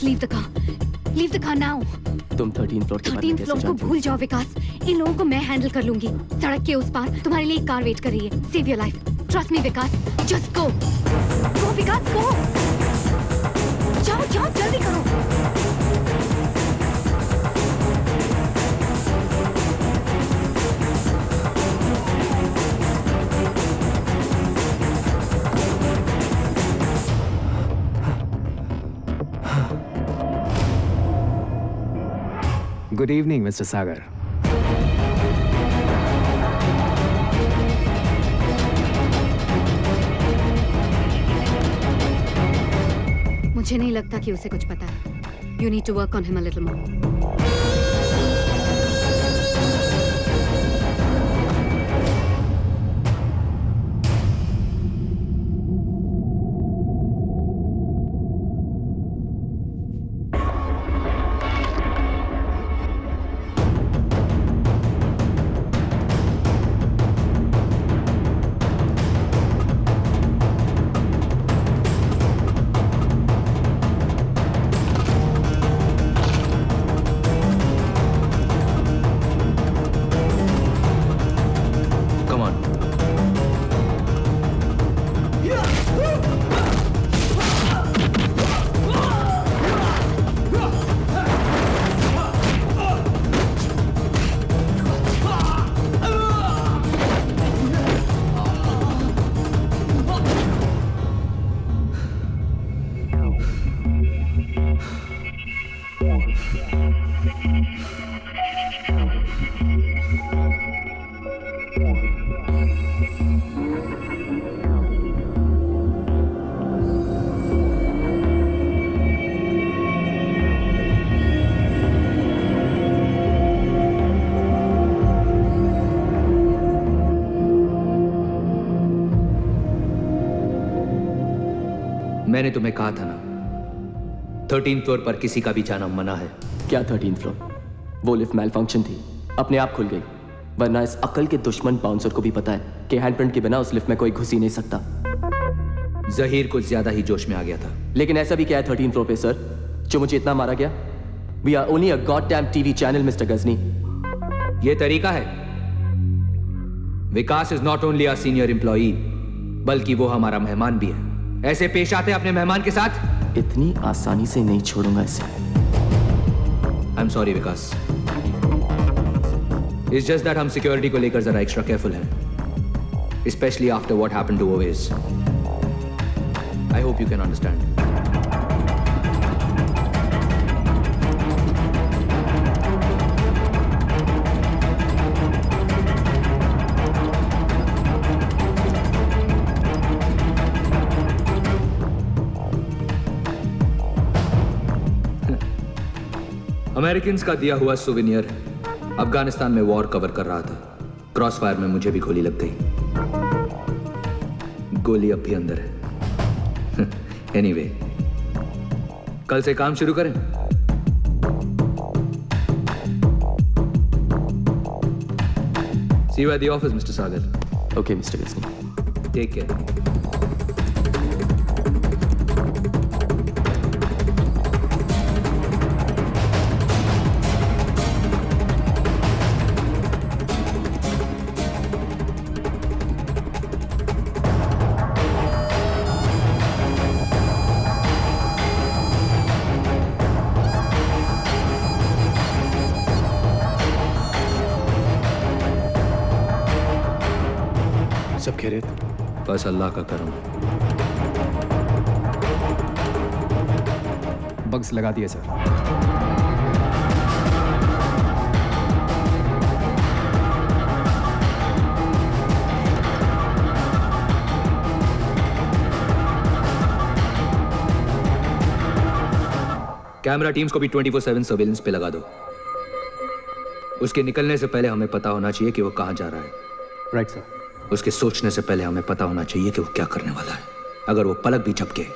Leave the car. Leave the car now. तुम 13th फ्लोर के बारे में 13th फ्लोर को भूल जाओ विकास। इन लोगों को मैं हैंडल कर लूंगी। सड़क के उस पार तुम्हारे लिए एक कार वेट कर रही है। Save your life. Trust me Vikas. Just go. Go Vikas, go. जाओ जाओ जल्दी करो। Good evening, Mr. Sagar. मुझे नहीं लगता कि उसे कुछ पता है। You need to work on him a little more. मैंने तुम्हें कहा था ना, 13th फ्लोर पर किसी का भी जाना मना है। क्या 13th फ्लोर? वो लिफ्ट मैल फंक्शन थी, अपने आप खुल गई। वरना इस अकल के दुश्मन बाउंसर को भी पता है कि हैंडप्रिंट के बिना उस लिफ्ट में कोई घुस ही नहीं सकता। जहीर कुछ ज्यादा ही जोश में आ गया था। लेकिन ऐसा भी क्या है 13th फ्लोर पे सर, जो मुझे इतना मारा गया? We are only a goddamn TV channel, Mr. Ghazni. ये तरीका है। Vikas is not only a senior employee, बल्कि वो हमारा मेहमान भी है। ऐसे पेश आते हैं अपने मेहमान के साथ? इतनी आसानी से नहीं छोड़ूंगा इसे। I am sorry Vikas. It's just that हम सिक्योरिटी को लेकर जरा एक्स्ट्रा केयरफुल हैं, especially after what happened to Owais. I hope you can understand. Americans का दिया हुआ सुवेनियर अफगानिस्तान में वॉर कवर कर रहा था। क्रॉस फायर में मुझे भी गोली लग गई। गोली अब भी अंदर है। एनीवे, कल से काम शुरू करें। See you at the office, Mr. Sagar. Okay, Mr. Ghazni. Take care. सब खैरियत? बस अल्लाह का करम। बग्स लगा दिए सर। कैमरा टीम्स को भी 24/7 सर्वेलेंस पे लगा दो। उसके निकलने से पहले हमें पता होना चाहिए कि वो कहां जा रहा है। Right sir. उसके सोचने से पहले हमें पता होना चाहिए कि वो क्या करने वाला है। अगर वो पलक भी झपके,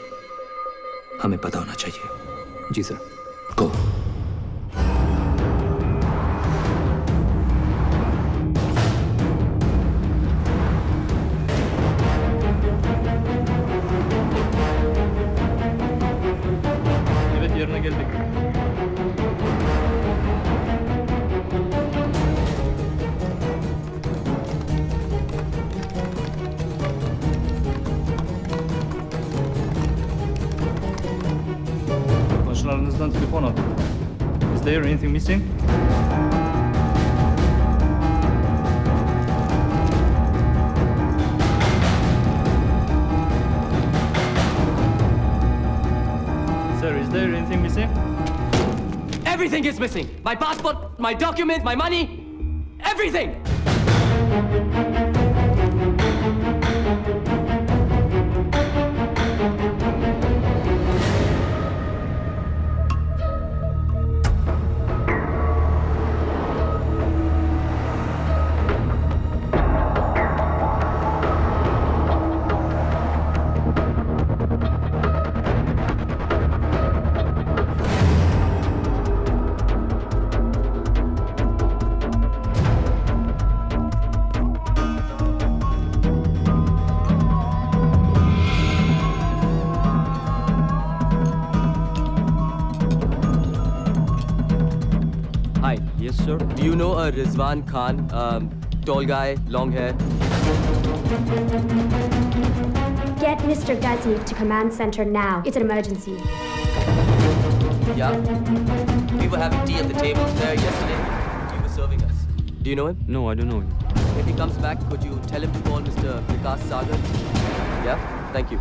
हमें पता होना चाहिए। जी sir. Go. Evet, yerine geldik. Komşularınızdan telefon aldım. Is there anything missing? Sir, is there anything missing? Everything is missing. My passport, my document, my money, everything. Hi. Yes, sir. Do you know a Rizwan Khan? Tall guy, long hair. Get Mr. Ghazni to command center now. It's an emergency. Yeah. We were having tea at the table there yesterday. He was serving us. Do you know him? No, I don't know him. If he comes back, could you tell him to call Mr. Vikas Sagar? Yeah? Thank you.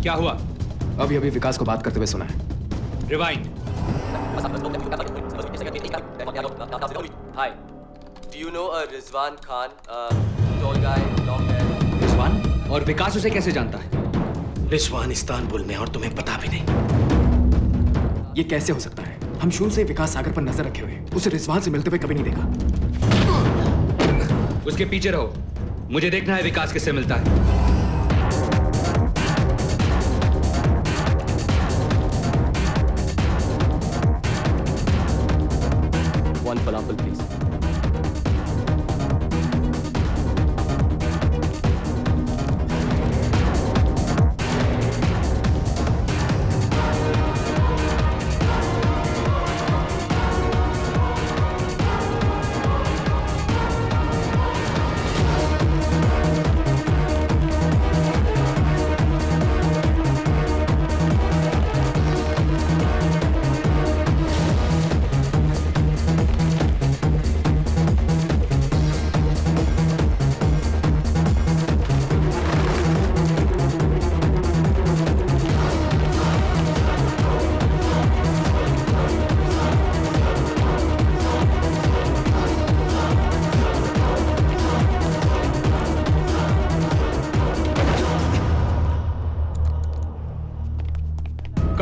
क्या हुआ? अभी विकास को बात करते हुए सुना है। Rewind. Hi. Do you know a Rizwan Khan? Tall guy, long hair. Rizwan? और विकास उसे कैसे जानता है? रिजवान इस्तांबुल में और तुम्हें पता भी नहीं। ये कैसे हो सकता है? हम शुरू से विकास सागर पर नजर रखे हुए, उसे रिजवान से मिलते हुए कभी नहीं देखा। उसके पीछे रहो। मुझे देखना है विकास किससे मिलता है। One falafel, please.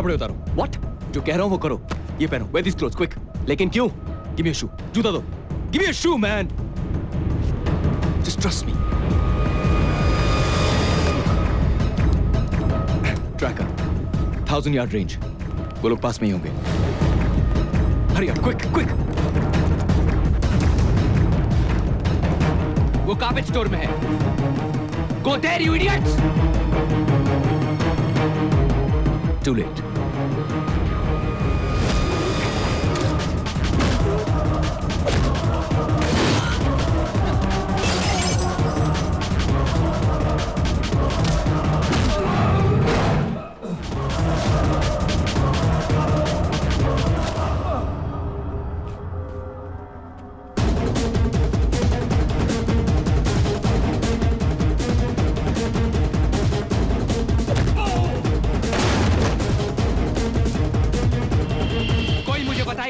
कपड़े उतारो। What? जो कह रहा हूँ वो करो। ये पहनो। Wear these clothes, quick. लेकिन क्यों? Give me a shoe. जूता दो। Give me a shoe, man. Just trust me. Tracker. 1000 yard range. वो लोग पास में ही होंगे। Hurry up, quick, quick. वो कार्पेट स्टोर में है। Go there, you idiots! Too late.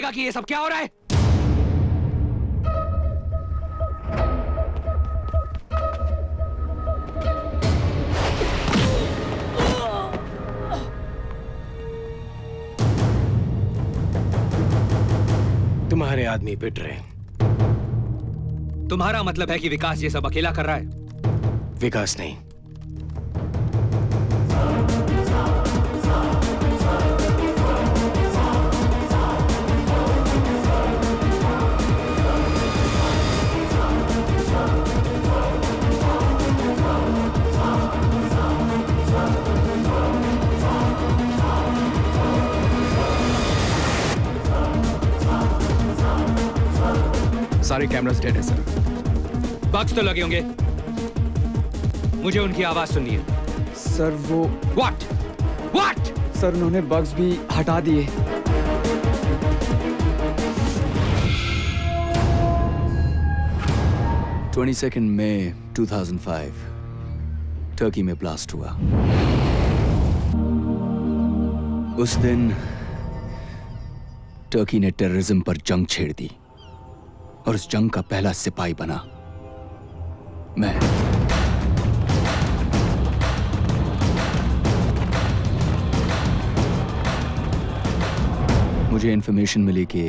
कि ये सब क्या हो रहा है? तुम्हारे आदमी पिट रहे। तुम्हारा मतलब है कि विकास ये सब अकेला कर रहा है? विकास नहीं, सारे कैमरास डेड है सर। बग्स तो लगे होंगे, मुझे उनकी आवाज सुननी है। सर वो What? सर उन्होंने बग्स भी हटा दिए। मई 2005 टर्की में ब्लास्ट हुआ। उस दिन टर्की ने टेररिज्म पर जंग छेड़ दी और उस जंग का पहला सिपाही बना मैं। मुझे इंफॉर्मेशन मिली कि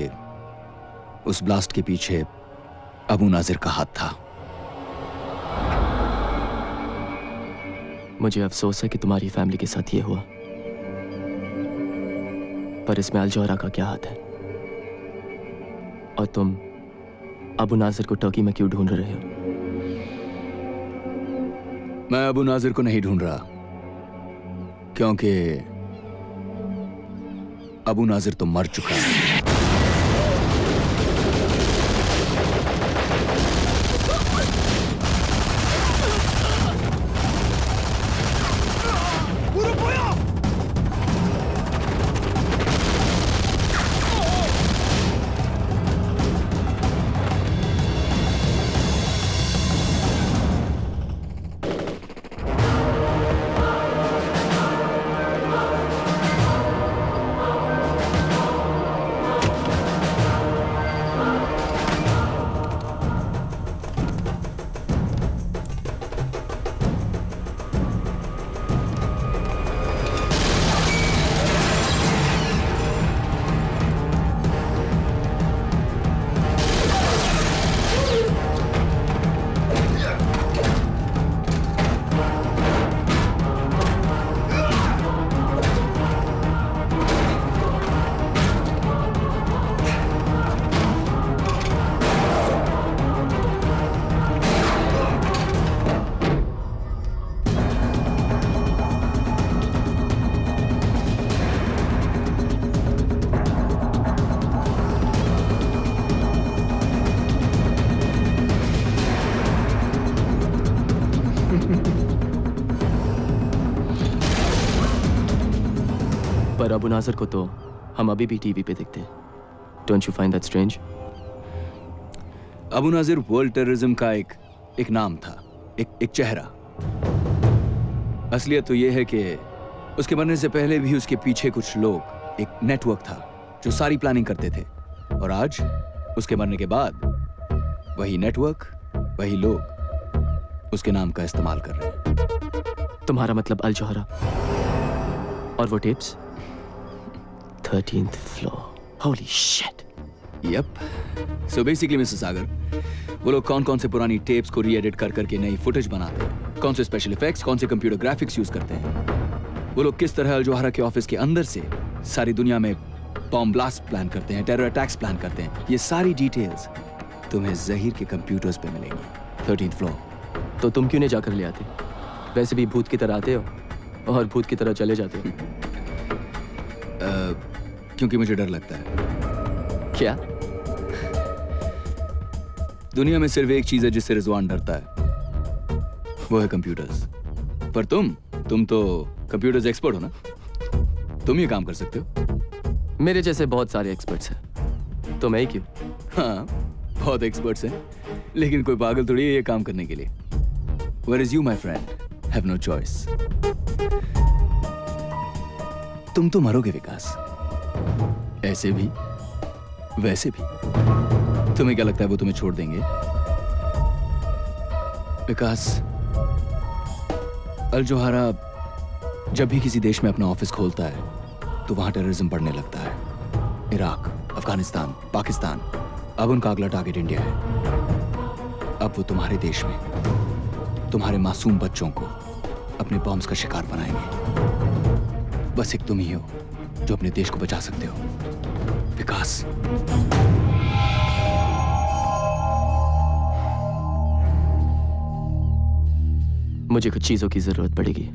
उस ब्लास्ट के पीछे अबू नाजिर का हाथ था। मुझे अफसोस है कि तुम्हारी फैमिली के साथ ये हुआ, पर इसमें अल जौहरा का क्या हाथ है? और तुम अबू नाजिर को टर्की में क्यों ढूंढ रहे हो? मैं अबू नाजिर को नहीं ढूंढ रहा, क्योंकि अबू नाजिर तो मर चुका है। पर अबू नाजिर को तो हम अभी भी टीवी पे देखते हैं। Don't you find that strange? Abu Nazir world terrorism का एक नाम था, एक चेहरा। असलियत तो यह है कि उसके मरने से पहले भी उसके पीछे कुछ लोग, एक नेटवर्क था जो सारी प्लानिंग करते थे, और आज उसके मरने के बाद वही नेटवर्क, वही लोग उसके नाम का इस्तेमाल कर रहे हैं। तुम्हारा मतलब अल जौहरा और वो tapes? 13th floor. Holy shit. Yep. So basically, Mr. सागर, वो लोग कौन-कौन से पुरानी टेप्स को री-एडिट कर करके नई फुटेज बनाते हैं, कौन से स्पेशल इफेक्ट्स, कौन से कंप्यूटर ग्राफिक्स यूज करते हैं, वो लोग किस तरह अल जोहरा के ऑफिस के अंदर से सारी दुनिया में बॉम्ब ब्लास्ट प्लान करते हैं, टेरर अटैक्स प्लान करते हैं, ये सारी डिटेल्स तुम्हें जहीर के कंप्यूटर्स पे मिलेंगी 13th फ्लोर। तो तुम क्यों नहीं जाकर ले आते? वैसे भी भूत की तरह आते हो और भूत की तरह चले जाते हो। क्योंकि मुझे डर लगता है। क्या? दुनिया में सिर्फ एक चीज है जिससे रिजवान डरता है, वो है कंप्यूटर्स। पर तुम तो कंप्यूटर्स एक्सपर्ट हो ना, तुम ये काम कर सकते हो। मेरे जैसे बहुत सारे एक्सपर्ट्स हैं, तो मैं ही क्यों? हाँ, बहुत एक्सपर्ट्स हैं, लेकिन कोई पागल थोड़ी है ये काम करने के लिए। Whereas you, my friend, have no choice. तुम तो मरोगे विकास, ऐसे भी वैसे भी। तुम्हें क्या लगता है वो तुम्हें छोड़ देंगे? विकास, अल जोहरा जब भी किसी देश में अपना ऑफिस खोलता है तो वहां टेररिज्म बढ़ने लगता है। इराक, अफगानिस्तान, पाकिस्तान, अब उनका अगला टारगेट इंडिया है। अब वो तुम्हारे देश में तुम्हारे मासूम बच्चों को अपने बॉम्ब्स का शिकार बनाएंगे। बस एक तुम ही हो जो अपने देश को बचा सकते हो, विकास। मुझे कुछ चीजों की जरूरत पड़ेगी।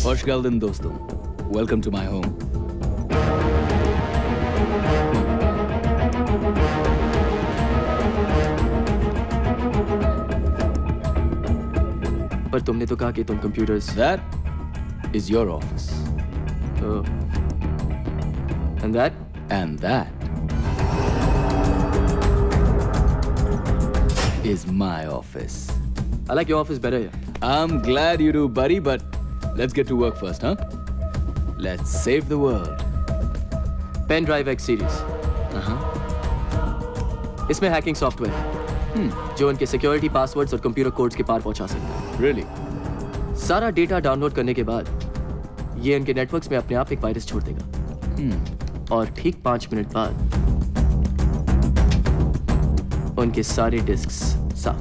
Hoş geldin dostum. Welcome to my home. पर तुमने तो कहा कि तुम computers. That is your office. Oh. And that? And that is my office. I like your office better here. I'm glad you do, buddy, but let's get to work first, huh? Let's save the world. Pen Drive X series. इसमें hacking software जो उनके security passwords और computer codes के पार पहुंचा सकता है। Really? सारा data download करने के बाद ये उनके नेटवर्क्स में अपने आप एक वायरस छोड़ देगा और ठीक 5 मिनट बाद उनके सारे डिस्क्स साफ।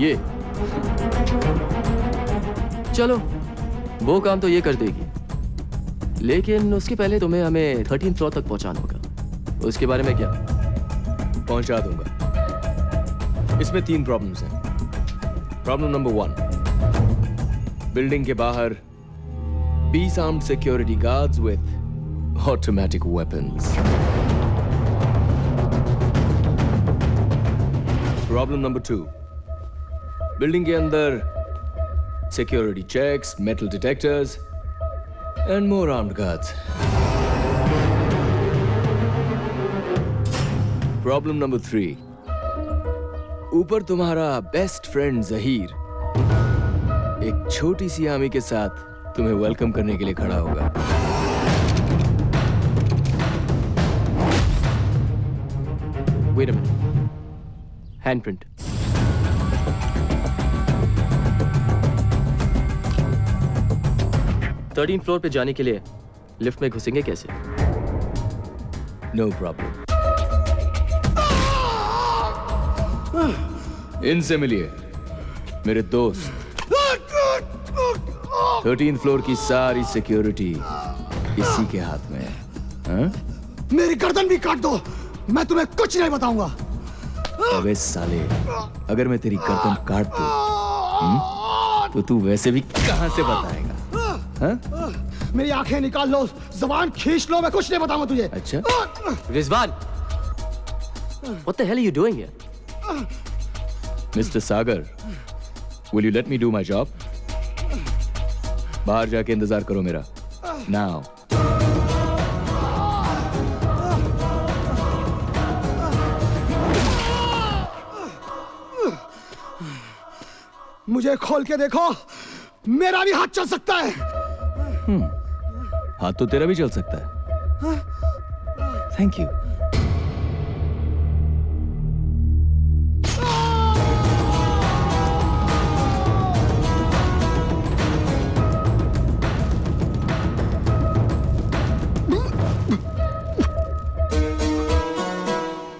ये चलो वो काम तो ये कर देगी, लेकिन उसके पहले तुम्हें हमें 13th फ्लोर तक पहुंचाना होगा। उसके बारे में क्या? पहुंचा दूंगा। इसमें 3 प्रॉब्लम्स हैं। प्रॉब्लम नंबर 1, बिल्डिंग के बाहर 20 armed security guards with automatic weapons. Problem number 2, building के अंदर security checks, metal detectors and more armed guards. Problem number 3, ऊपर तुम्हारा बेस्ट फ्रेंड जहीर एक छोटी सी आर्मी के साथ तुम्हें वेलकम करने के लिए खड़ा होगा। Wait a minute. Handprint. Thirteen floor पे जाने के लिए लिफ्ट में घुसेंगे कैसे? No problem. इनसे मिलिए, मेरे दोस्त। 13th फ्लोर की सारी सिक्योरिटी इसी के हाथ में है। हाँ? मेरी गर्दन भी काट दो, मैं तुम्हें कुछ नहीं बताऊंगा। अबे साले, अगर मैं तेरी गर्दन काट दूं, तो तू वैसे भी कहां से बताएगा? हाँ? मेरी आंखें निकाल लो, जबान खींच लो, मैं कुछ नहीं बताऊंगा तुझे। अच्छा Rizwan, what the hell are you doing here? Mr. Sagar, will you let me do my job? बाहर जाके इंतजार करो मेरा। Now. मुझे खोल के देखो, मेरा भी हाथ चल सकता है। हाथ तो तेरा भी चल सकता है। Thank you.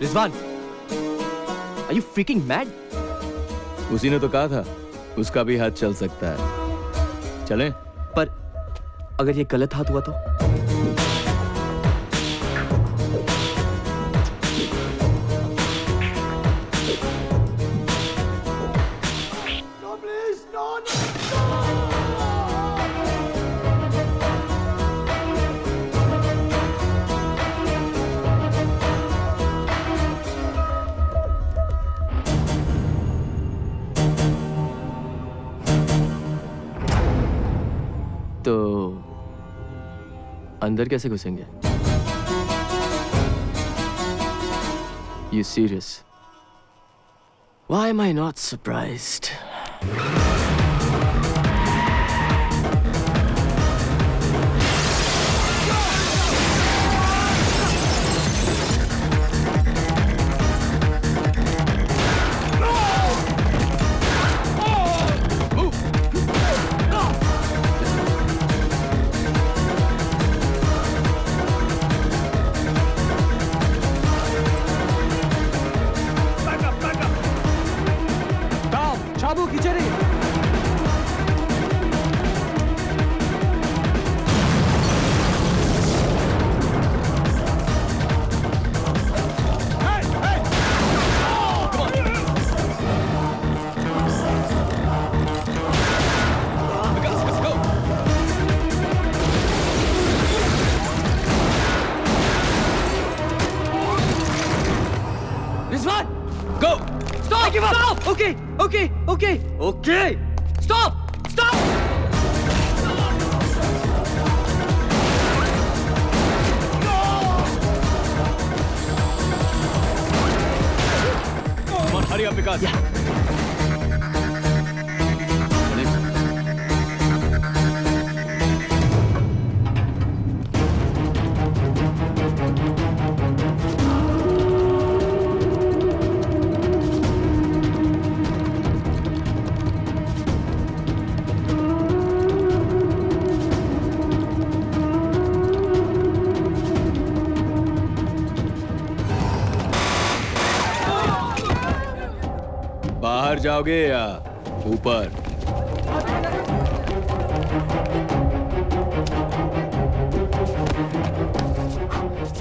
Rizwan, are you freaking mad? उसी ने तो कहा था उसका भी हाथ चल सकता है। चलें? पर अगर ये गलत हाथ हुआ तो? तो अंदर कैसे घुसेंगे? You serious? Why am I not surprised? चाबू खींचे रही। Rizwan, go! Stop! I give up! Stop! Okay, okay, okay, okay! Stop! Stop! Come on, hurry up, Vikas. Yeah. बाहर जाओगे या ऊपर?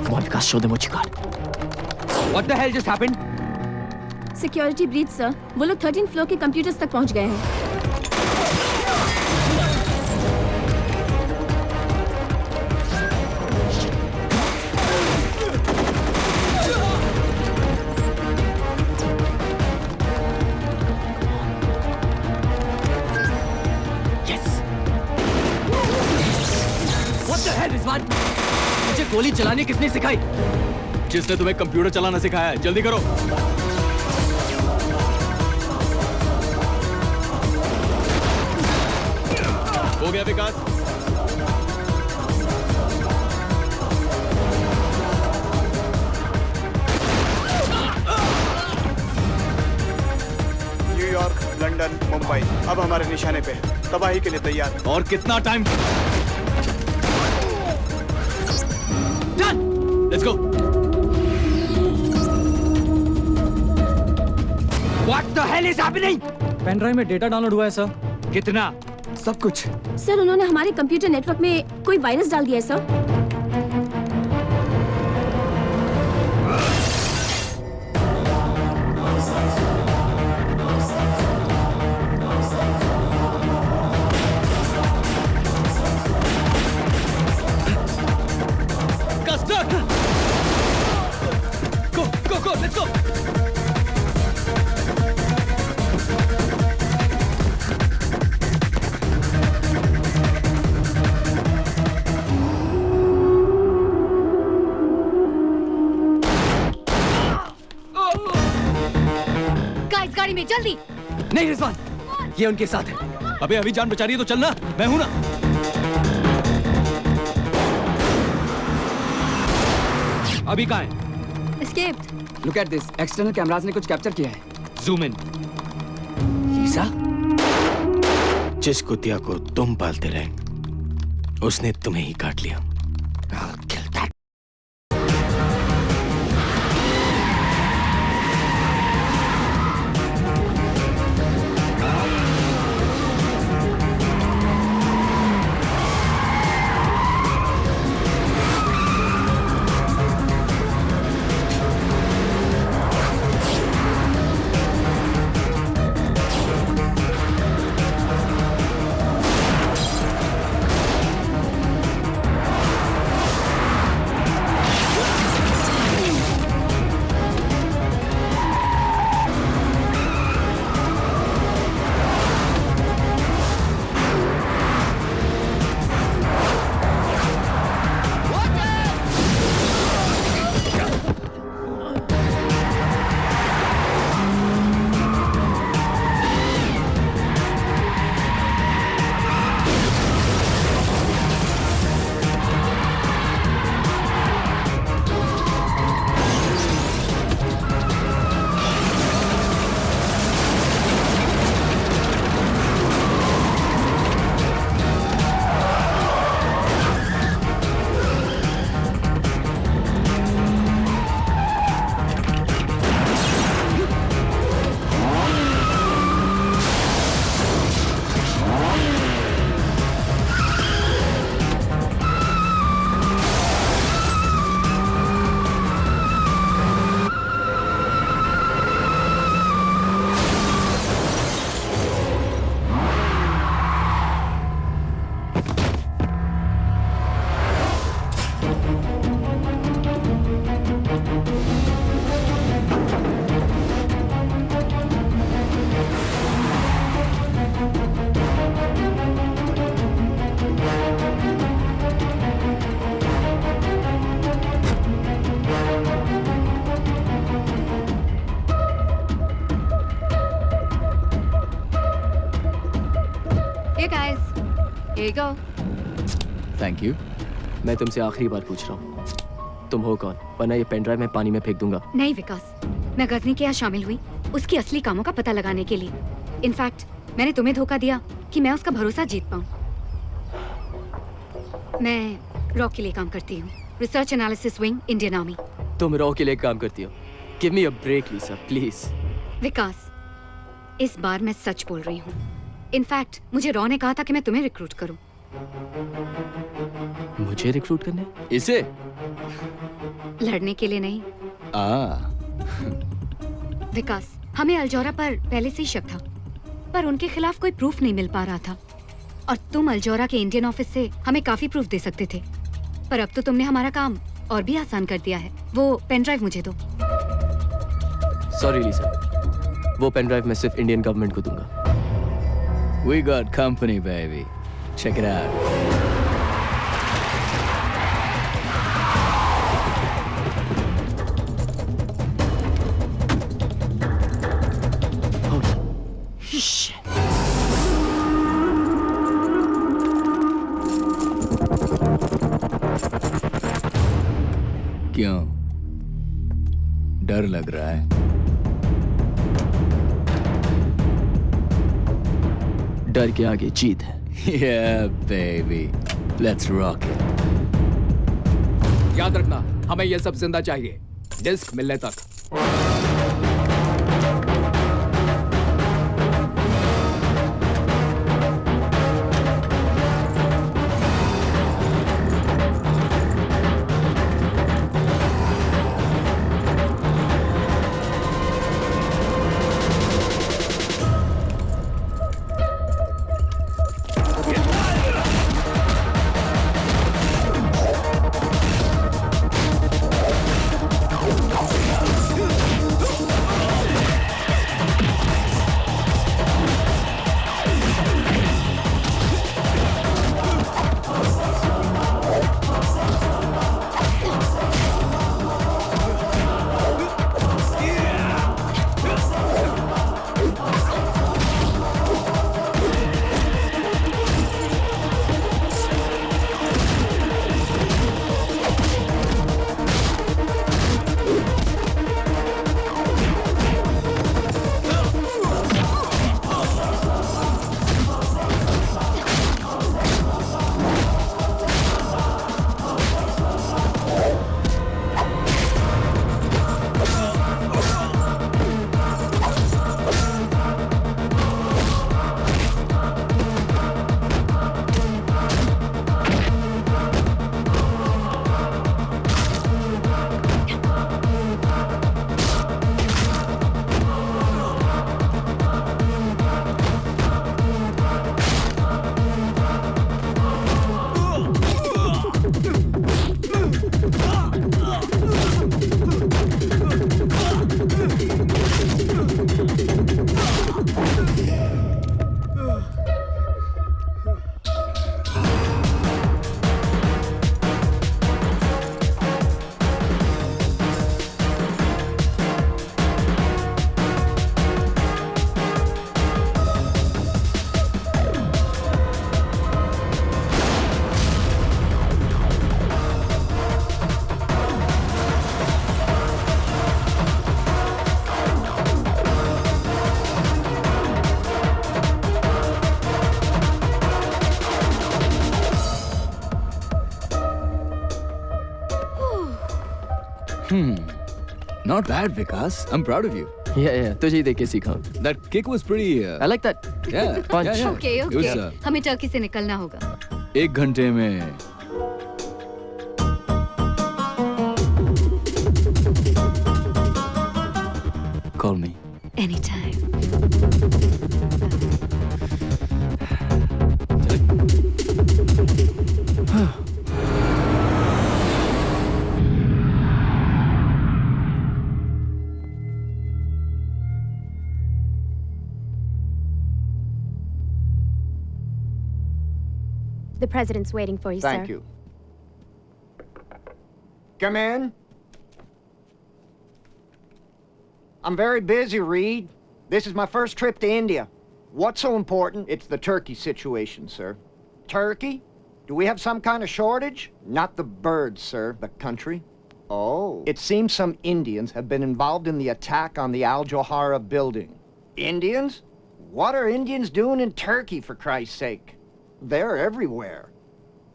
Come on, Vikas, show them what you got. What the hell just happened? Security breach sir, वो लोग 13th floor के computers तक पहुंच गए हैं। रिजवान, मुझे गोली चलाने किसने सिखाई? जिसने तुम्हें कंप्यूटर चलाना सिखाया है। जल्दी करो। हो गया विकास? न्यूयॉर्क, लंदन, मुंबई अब हमारे निशाने पे है। तबाही के लिए तैयार। और कितना time? Let's go. What the hell is happening? Pen drive में डेटा डाउनलोड हुआ है सर। कितना? सब कुछ। सर उन्होंने हमारे कंप्यूटर नेटवर्क में कोई वायरस डाल दिया है सर। जल्दी। नहीं रिजवान, ये उनके साथ है। अबे अभी जान बचा रही है तो चलना, मैं हूं ना। अभी कहाँ है? Escaped. Look at this, external cameras ने कुछ कैप्चर किया है। Zoom in. लीसा, जिस कुतिया को तुम पालते रहे उसने तुम्हें ही काट लिया। Here you go. Thank you. मैं तुमसे आखिरी बार पूछ रहा हूँ, तुम हो कौन? वरना ये पेन ड्राइव मैं पानी में फेंक दूंगा। नहीं विकास, मैं गजनी के यहाँ शामिल हुई उसकी असली कामों का पता लगाने के लिए। इनफैक्ट मैंने तुम्हें धोखा दिया कि मैं उसका भरोसा जीत पाऊँ। मैं रॉ के लिए काम करती हूँ, research analysis wing, Indian army. तुम रॉ के लिए काम करती हो? Give me a break Lisa, please. Vikas, इस बार मैं सच बोल रही हूँ। इनफैक्ट मुझे रॉ ने कहा था कि मैं तुम्हें रिक्रूट करूँ। मुझे रिक्रूट करने? इसे? लड़ने के लिए नहीं। विकास, हमें अल्जोरा पर पहले से ही शक था, पर उनके खिलाफ कोई प्रूफ नहीं मिल पा रहा था। और तुम अल्जोरा के इंडियन ऑफिस से हमें काफी प्रूफ दे सकते थे, पर अब तो तुमने हमारा काम और भी आसान कर दिया है। वो पेन ड्राइव मुझे दो। सॉरी लीसा, वो पेन ड्राइव मैं सिर्फ इंडियन गवर्नमेंट को दूंगा। We got company, baby. Check it out. क्यों? डर लग रहा है? डर के आगे जीत है। Yeah, baby. Let's rock it. याद रखना, हमें ये सब जिंदा चाहिए, डिस्क मिलने तक। Not bad, Vikas. I'm proud of you. Yeah, तुझे ही देख के सीखा हूँ. That kick was pretty. I like that. Yeah. Punch. Yeah. Okay, It was, okay. हमें टर्की से निकलना होगा. 1 घंटे में. Call me. Anytime. The president's waiting for you, sir. Thank you. Come in. I'm very busy, Reed. This is my first trip to India. What's so important? It's the turkey situation, sir. Turkey? Do we have some kind of shortage? Not the birds, sir. The country. Oh. It seems some Indians have been involved in the attack on the Al Johara building. Indians? What are Indians doing in Turkey, for Christ's sake? They're everywhere.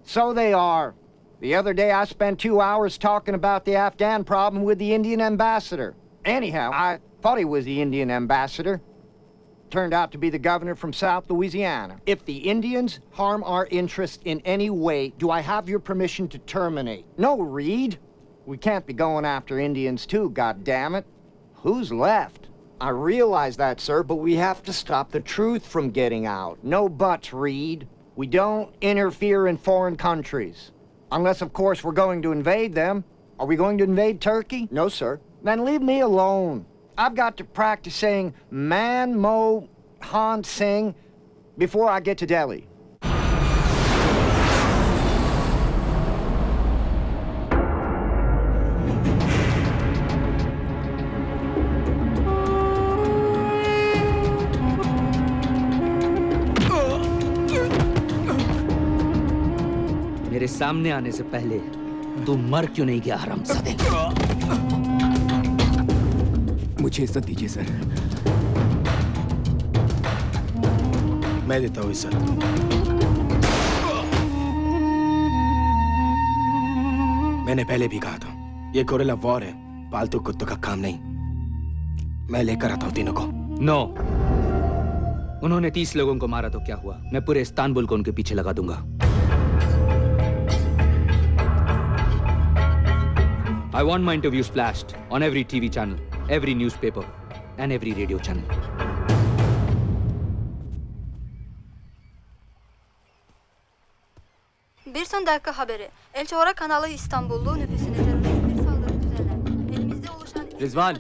So they are. The other day I spent 2 hours talking about the Afghan problem with the Indian ambassador. Anyhow, I thought he was the Indian ambassador. Turned out to be the governor from South Louisiana. If the Indians harm our interest in any way, do I have your permission to terminate? No, Reed. We can't be going after Indians too, goddammit. Who's left? I realize that, sir, but we have to stop the truth from getting out. No buts, Reed. We don't interfere in foreign countries. Unless, of course, we're going to invade them. Are we going to invade Turkey? No, sir. Then leave me alone. I've got to practice saying Man Mo Han Singh before I get to Delhi. मेरे सामने आने से पहले तू मर क्यों नहीं गया हरामजादे? मुझे इज्जत दीजिए सर. मैं देता हूँ इज्जत. मैंने पहले भी कहा था, ये गोरिल्ला वॉर है, पालतू कुत्तों का काम नहीं. मैं लेकर आता हूँ तीनों को. नो. उन्होंने 30 लोगों को मारा तो क्या हुआ? मैं पूरे इस्तांबुल को उनके पीछे लगा दूंगा. I want my interview splashed on every TV channel, every newspaper, and every radio channel. Bir son dakika haberi. El Johara kanalı İstanbullu nüfusuna terörist bir saldırı düzenlendi. Elimizde oluşan Rizwan,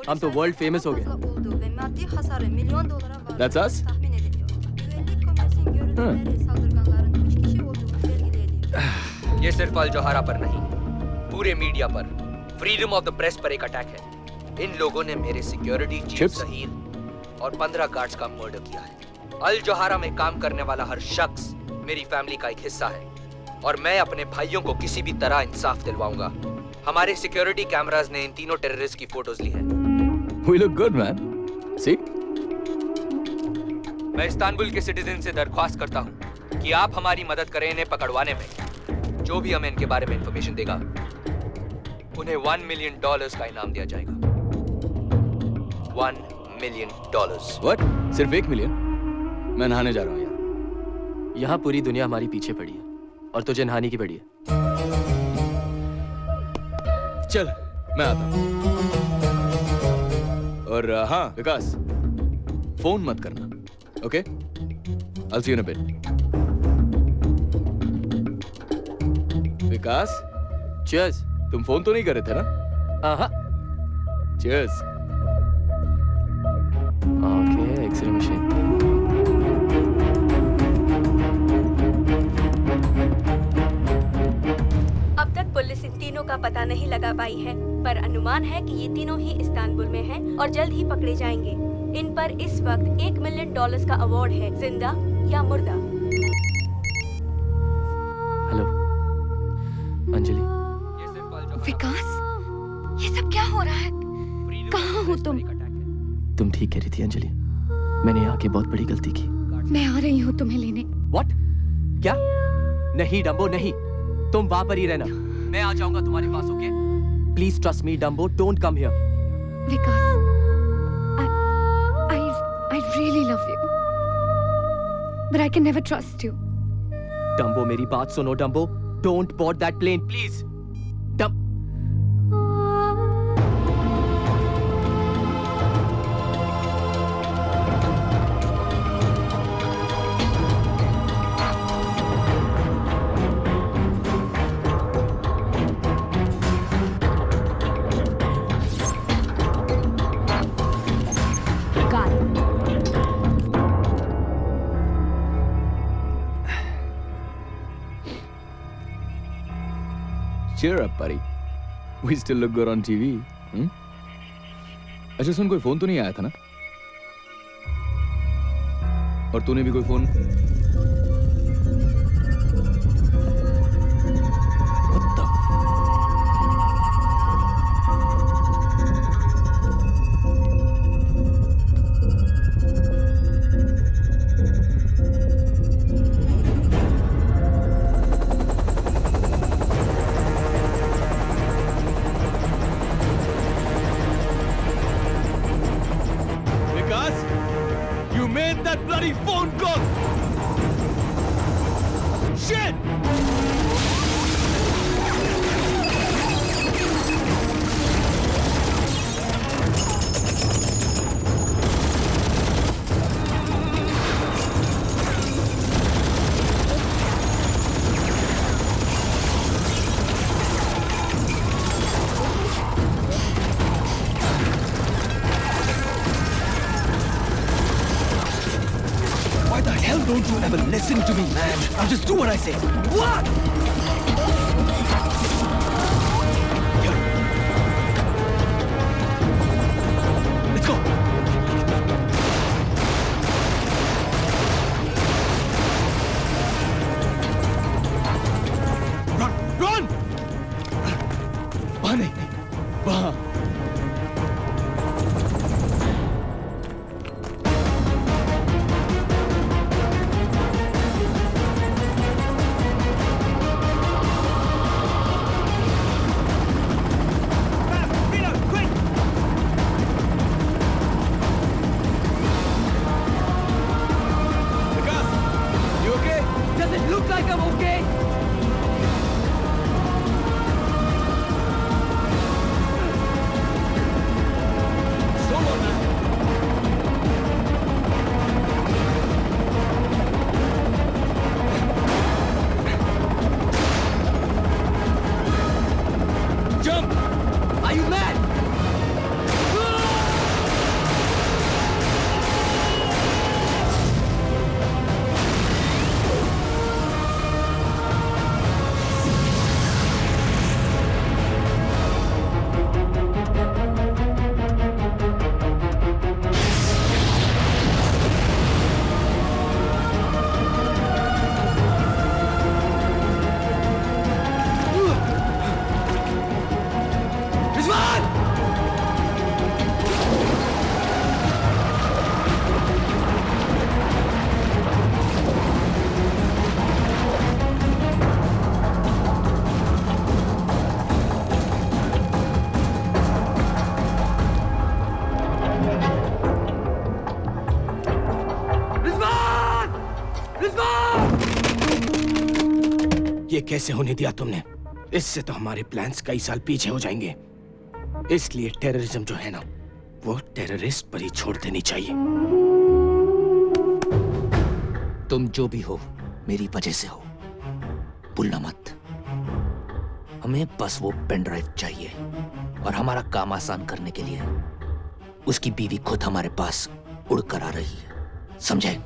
हम तो world famous हो गए. olduğu ve maddi hasarı milyon dolara var. That's us? Tahmin ediliyor. Güvenlik komisyon görüntüleri saldırganların 3 kişi olduğunu belirli ediyor. ये सिर्फ अल जोहारा पर नहीं, पूरे media पर, फ्रीडम ऑफ द प्रेस पर एक अटैक है. इन लोगों ने मेरे सिक्योरिटी चीफ सहील और 15 गार्ड्स का मर्डर किया है. अल जोहारा में काम करने वाला हर शख्स मेरी फैमिली का एक हिस्सा है और मैं अपने भाइयों को किसी भी तरह इंसाफ दिलवाऊंगा. हमारे सिक्योरिटी कैमरास ने इन तीनों टेररिस्ट की फोटोज ली हैं. We look good, man. See? मैं इस्तांबुल के सिटीजन से दरख्वास्त करता हूं कि आप हमारी मदद करें इन्हें पकड़वाने में. जो भी हमें इनके बारे में इंफॉर्मेशन देगा, उन्हें $1 मिलियन का इनाम दिया जाएगा. $1 मिलियन. What? सिर्फ 1 मिलियन? मैं नहाने जा रहा हूँ यार. यहाँ पूरी दुनिया हमारी पीछे पड़ी है और तुझे नहाने की पड़ी है. चल, मैं आता हूँ. और हाँ, विकास, फोन मत करना. Okay? I'll see you in a bit. Vikas, cheers. तुम फोन तो नहीं कर रहे थे ना? हाँ. Cheers. Okay, X-ray machine. अब तक पुलिस इन तीनों का पता नहीं लगा पाई है, पर अनुमान है कि ये तीनों ही इस्तांबुल में हैं और जल्द ही पकड़े जाएंगे. इन पर इस वक्त $1 मिलियन का अवार्ड है, जिंदा या मुर्दा. हेलो, अंजलि. विकास, ये सब क्या हो रहा है? कहाँ हो तुम? तुम ठीक कह रही थी अंजलि. मैंने यहाँ की बहुत बड़ी गलती की. मैं आ रही हूँ तुम्हें लेने. What? क्या? नहीं डम्बो नहीं. तुम वहां पर ही रहना. मैं आ जाऊंगा तुम्हारे पास. Okay? Please trust me, Dumbo. Don't come here. Vikas, I really love you, but I can never trust you. Dumbo, मेरी बात सुनो, Dumbo. Don't board that plane, please. Cheer up, buddy. We still look good on TV. अच्छा सुन, कोई phone तो नहीं आया था ना? और तूने भी कोई phone? Don't you ever listen to me, man. Now just do what I say. What? Here. Let's go. Run! Run! वहाँ नहीं, वहाँ. ये कैसे होने दिया तुमने? इससे तो हमारे प्लान्स कई साल पीछे हो जाएंगे। इसलिए टेररिज्म जो है ना, वो टेररिस्ट पर ही छोड़ देनी चाहिए। तुम जो भी हो, मेरी वजह से हो, भूलना मत। हमें बस वो पेन ड्राइव चाहिए, और हमारा काम आसान करने के लिए उसकी बीवी खुद हमारे पास उड़कर आ रही है, समझे?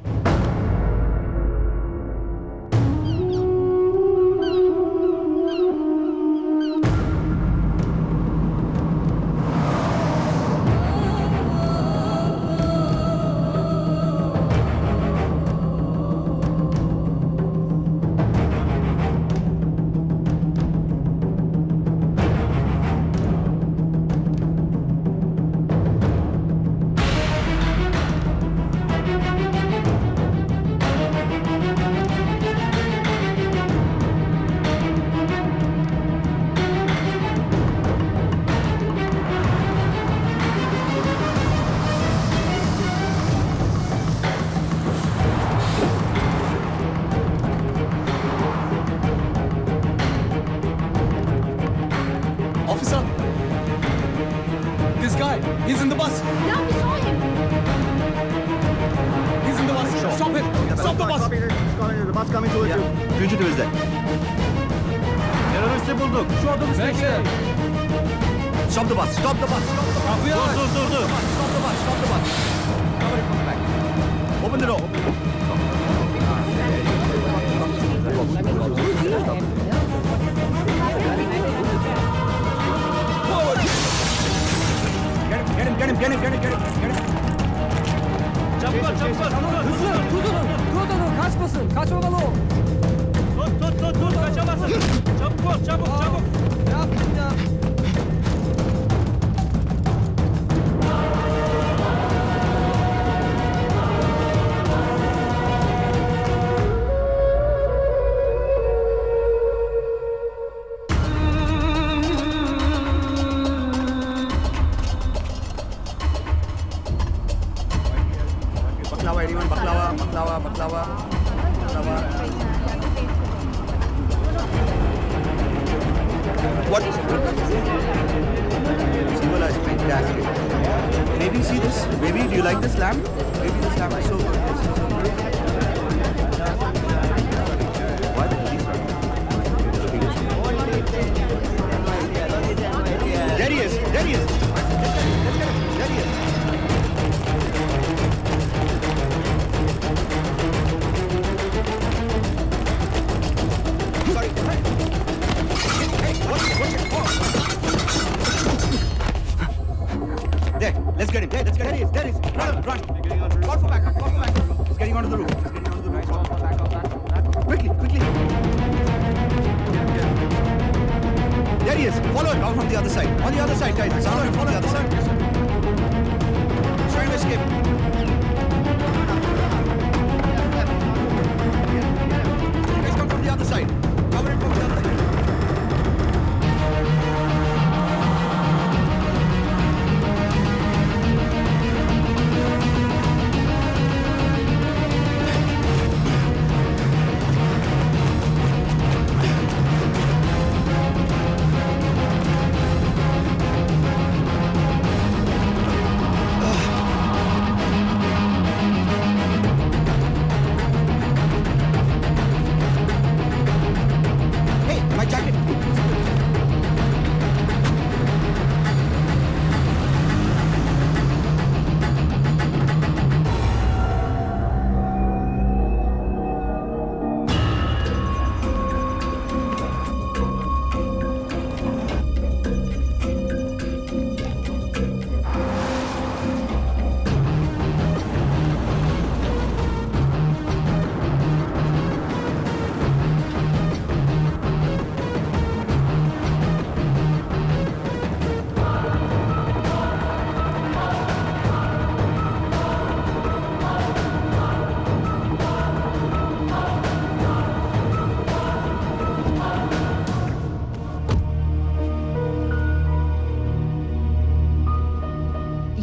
bus coming towards you. Fugitive is there. Teröristi bulduk. Şu adam üstteki. Stop the bus. Stop the bus. Stop the bus. Dur. Stop the bus. Stop the bus. Cover it from the back. Open the door. Forward. Get him. Çabuk ol. Hızlı. Durdurun. Kaçmasın. Kaçmamalı o. Dur. Kaçamazsın. Çabuk. Ne yaptın ya? Baklava. What? Simula is fantastic. Maybe see this? Maybe do you like this lamp? Maybe this lamp is so good. Why the police are There he is. There he is. Let's get him. There he is. Run. Call for backup. He's getting onto the roof. Quickly. There he is. Follow him out from the other side. On the other side, guys. Follow him from the other side. He's trying to escape. You guys come from the other side. Cover him from the other side.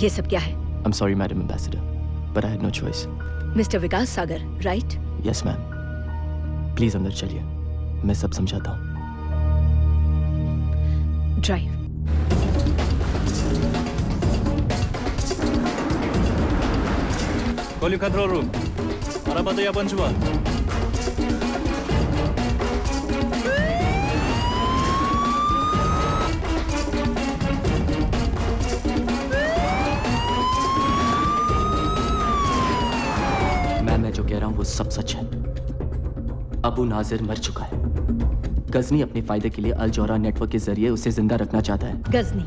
ये सब क्या है? I'm sorry, Madam Ambassador, but I had no choice. Mister Vikas Sagar, right? Yes, ma'am. Please अंदर चलिए, मैं सब समझाता हूँ. Drive. Call you control room. Arabada yabancı var. जो कह रहा हूं वो सब सच है. अबू नाजिर मर चुका है. गजनी अपने फायदे के लिए अल जौहरा नेटवर्क के जरिए उसे जिंदा रखना चाहता है. गजनी,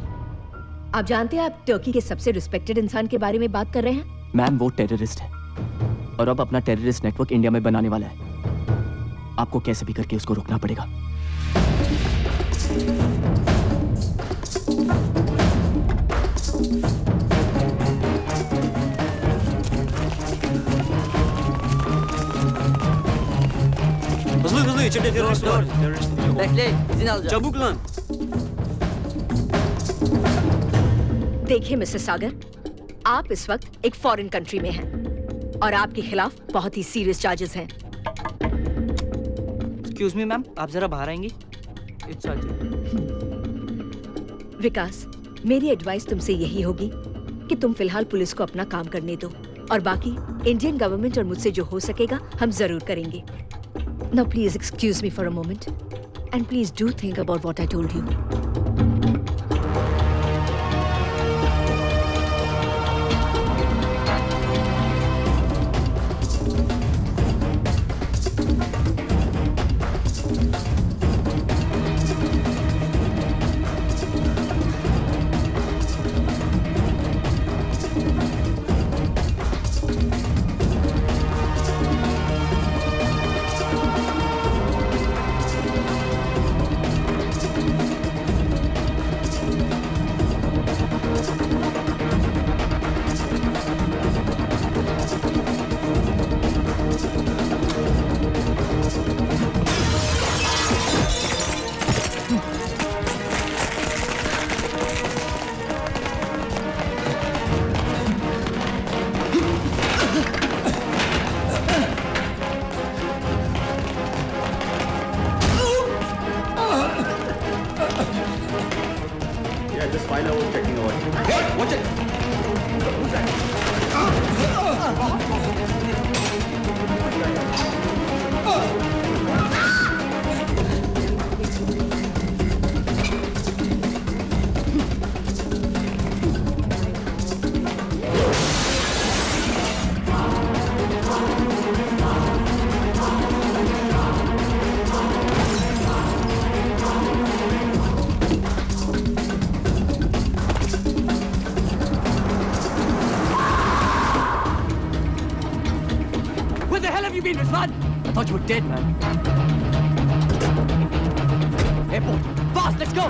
आप जानते हैं आप टर्की के सबसे रिस्पेक्टेड इंसान के बारे में बात कर रहे हैं? मैम वो टेररिस्ट है और अब अपना टेररिस्ट नेटवर्क इंडिया में बनाने वाला है. आपको कैसे भी करके उसको रोकना पड़ेगा. Hızlı içeride terörist var. Bekle, izin alacağım. Çabuk lan. देखिए मिस्टर सागर, आप इस वक्त एक फॉरेन कंट्री में हैं और आपके खिलाफ बहुत ही सीरियस चार्जेस हैं. एक्सक्यूज मी मैम, आप जरा बाहर आएंगी? इट्स विकास, मेरी एडवाइस तुमसे यही होगी कि तुम फिलहाल पुलिस को अपना काम करने दो और बाकी इंडियन गवर्नमेंट और मुझसे जो हो सकेगा हम जरूर करेंगे. Now please excuse me for a moment. And please do think about what I told you. I thought you were dead, man. Airport! Fast, let's go!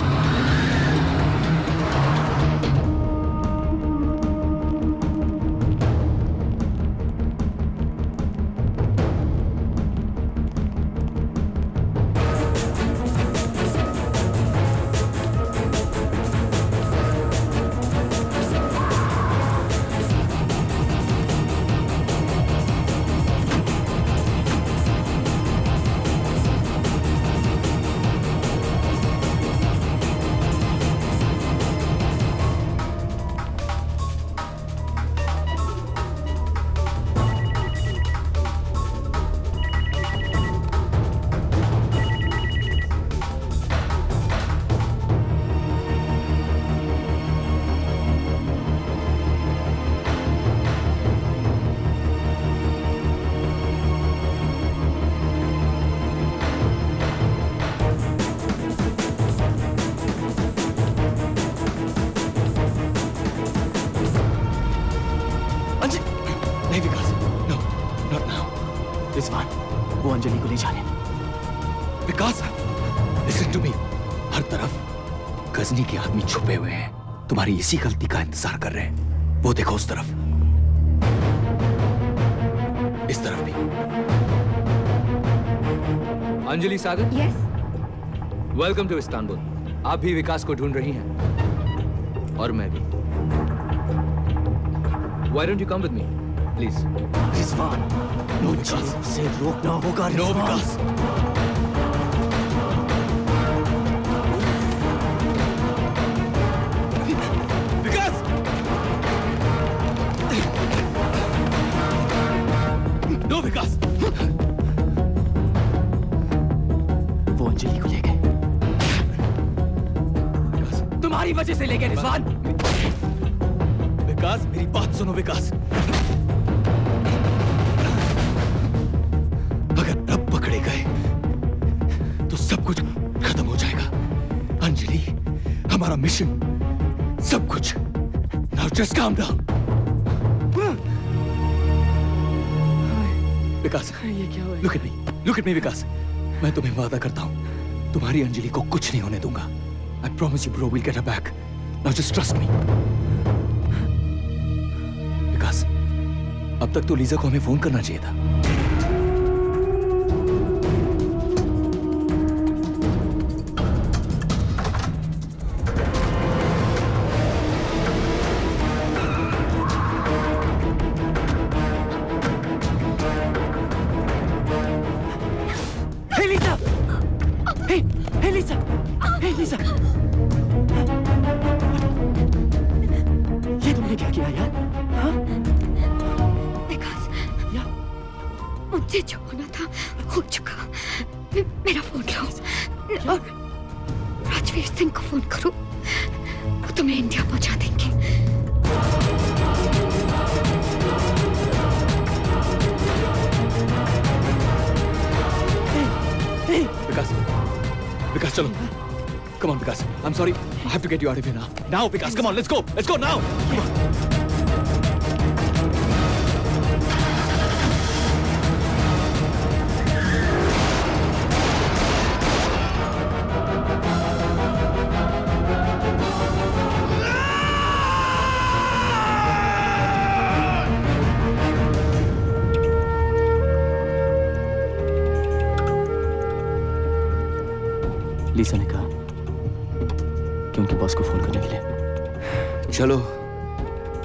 Anjali को ले जाने। विकास, listen to me। हर तरफ गजनी के आदमी छुपे हुए हैं, तुम्हारी इसी गलती का इंतजार कर रहे हैं। वो देखो उस तरफ, इस तरफ भी। Anjali Sagar? Yes. Welcome to Istanbul. आप भी विकास को ढूंढ रही हैं और मैं भी। Why don't you come with me, please? Rizwan, no Vikas से रोकना होगा। नो विकास। विकास! नो विकास। वो अंजलि को ले गए। तुम्हारी वजह से ले गए रिजवान। विकास, मेरी बात सुनो विकास। अगर अब पकड़े गए तो सब कुछ खत्म हो जाएगा। अंजलि, हमारा मिशन, सब कुछ। Now just calm down। विकास, ये क्या हुआ? Look at me विकास। मैं तुम्हें वादा करता हूँ, तुम्हारी अंजलि को कुछ नहीं होने दूंगा। I promise you bro, we'll get her back। Now just trust me। विकास, अब तक तो लीजा को हमें फोन करना चाहिए था। Lisa! ये तुमने क्या किया यार? हाँ? विकास, मुझे जो होना था था हो चुका। मेरा फोन लो और राजवीर सिंह को फोन करो, वो तुम्हें इंडिया पहुंचा देंगे। विकास, विकास चलो, come on Vikas, I'm sorry, I have to get you out of here now. Now Vikas, come on, let's go now. Come on. लीसा ने कहा कि उनके बॉस को फोन करने के लिए। चलो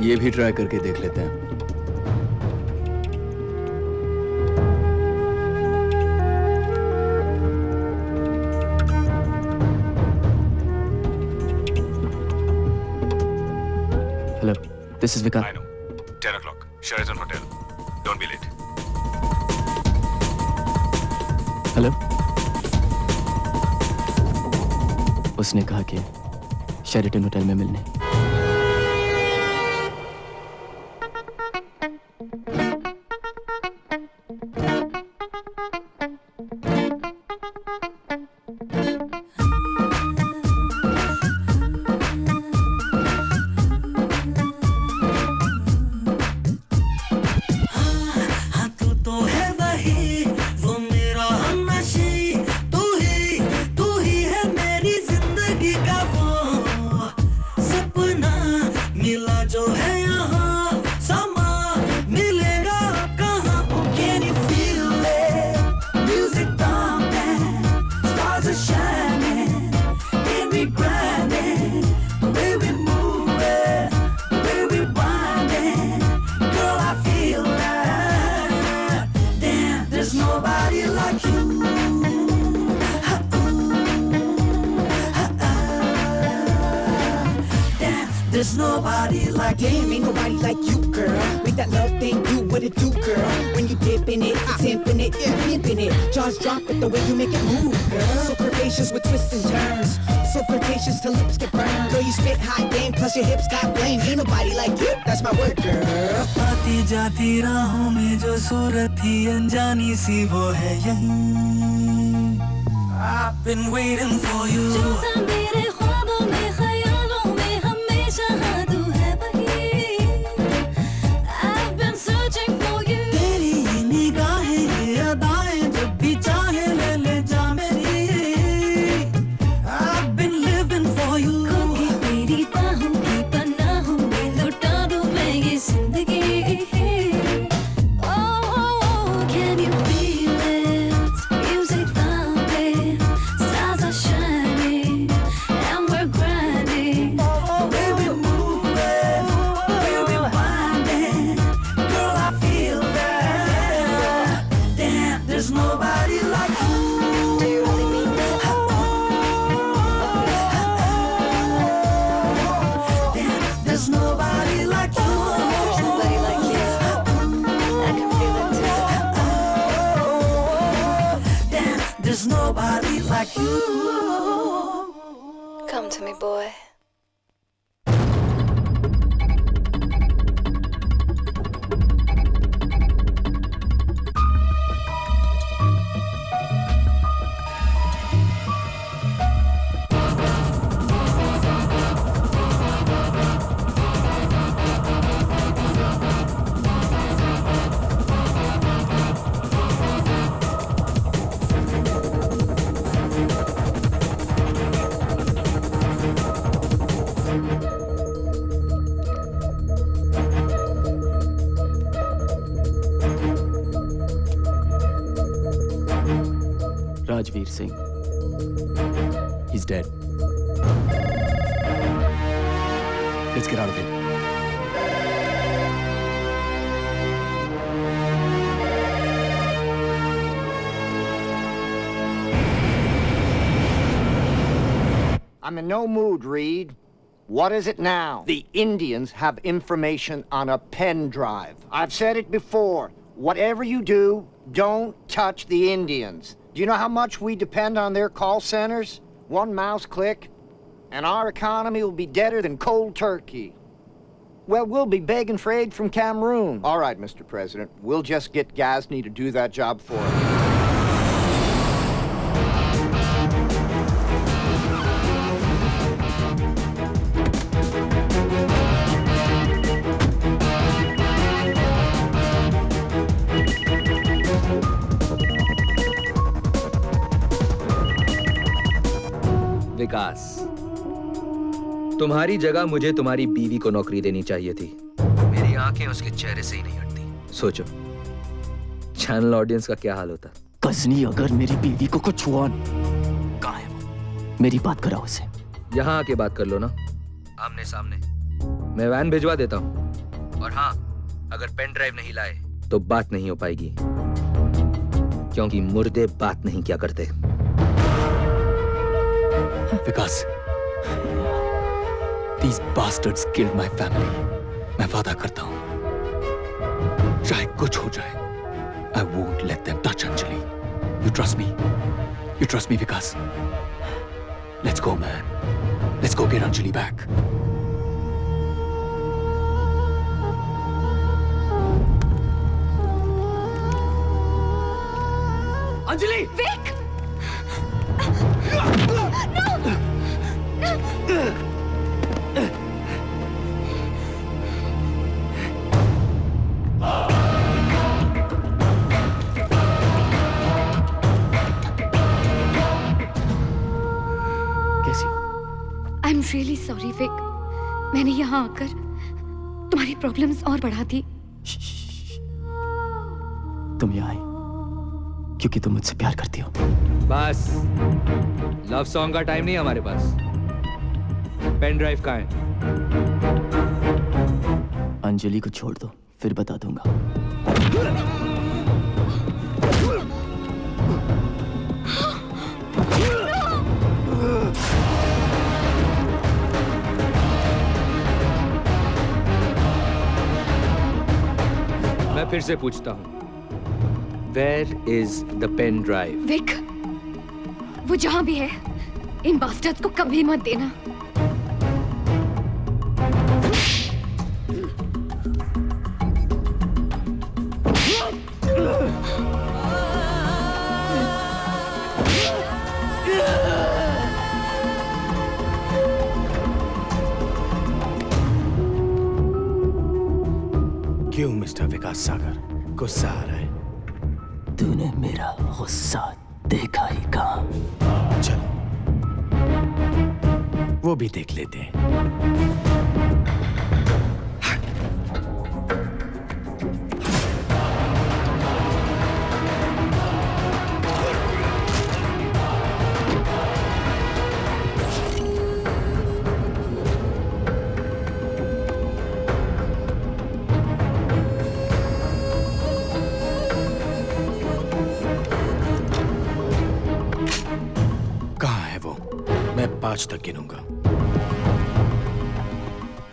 ये भी ट्राई करके देख लेते हैं। Hello, this is Vikas. 10 o'clock, Sheraton Hotel. Don't be late. Hello, उसने कहा कि शेरिटन होटल में मिलने। There's nobody like damn, ain't nobody like you, girl. Make that love thing do what it do, girl. When you dip in it, it's infinite, pimpin' it. Jaws drop it the way you make it move, girl. So curvaceous with twists and turns, so flirtatious till lips get burned. Girl, you spit hot game, plus your hips got flame. Ain't nobody like you, that's my word, girl. आती जाती राहों में जो सूरत थी अनजानी सी वो है यहीं। I've been waiting for you. मेरे ख्वाबों में ख्यालों में हमेशा हाँ तू है वही। I've been searching for you. तेरी ये निगाहें ये अदाएं जब भी चाहे ले ले जा मेरी। I've been living for you. खोके तेरी बाहों की पनाहों में लुटा दूँ मैं ये जिंदगी। There's nobody like you. Come to me, boy. Rajveer Singh. He's dead. Let's get out of here. I'm in no mood, Reed. What is it now? The Indians have information on a pen drive. I've said it before. Whatever you do, Don't touch the Indians. Do you know how much we depend on their call centers? One mouse click, and our economy will be deader than cold turkey. Well, we'll be begging for aid from Cameroon. All right, Mr. President. We'll just get Ghazni to do that job for us. विकास, तुम्हारी जगह मुझे तुम्हारी बीवी को नौकरी देनी चाहिए थी। मेरी आंखें उसके चेहरे से ही नहीं हटती। सोचो, चैनल ऑडियंस का क्या हाल होता। गजनी अगर मेरी बीवी को कुछ हुआ, कहाँ है वो? मेरी बात कराओ उसे। यहाँ आके बात कर लो ना, आमने सामने। मैं वैन भिजवा देता हूँ। और हाँ, अगर पेन ड्राइव नहीं लाए तो बात नहीं हो पाएगी, क्योंकि मुर्दे बात नहीं क्या करते। विकास, these bastards killed my family. मैं वादा करता हूँ, चाहे कुछ हो जाए, I won't let them touch Anjali. You trust me? You trust me, Vikas? Let's go, man. Let's go get Anjali back. Anjali! Vic! कैसी हो? I am really sorry Vic. मैंने यहाँ आकर तुम्हारी प्रॉब्लम्स और बढ़ा दी। तुम यहाँ आई क्योंकि तुम मुझसे प्यार करती हो। बस, लव सॉन्ग का टाइम नहीं हमारे पास। पेन ड्राइव कहाँ है? अंजलि को छोड़ दो, फिर बता दूंगा। मैं फिर से पूछता हूँ, Where is the pen drive? Vic, वो जहां भी है, इन बास्टर्ड्स को कभी मत देना। क्यों मिस्टर विकास सागर, गुस्सा आ रहा है? तूने मेरा गुस्सा देखा ही कहाँ? चलो, वो भी देख लेते हैं। कहाँ है वो? मैं 5 तक गिनूंगा।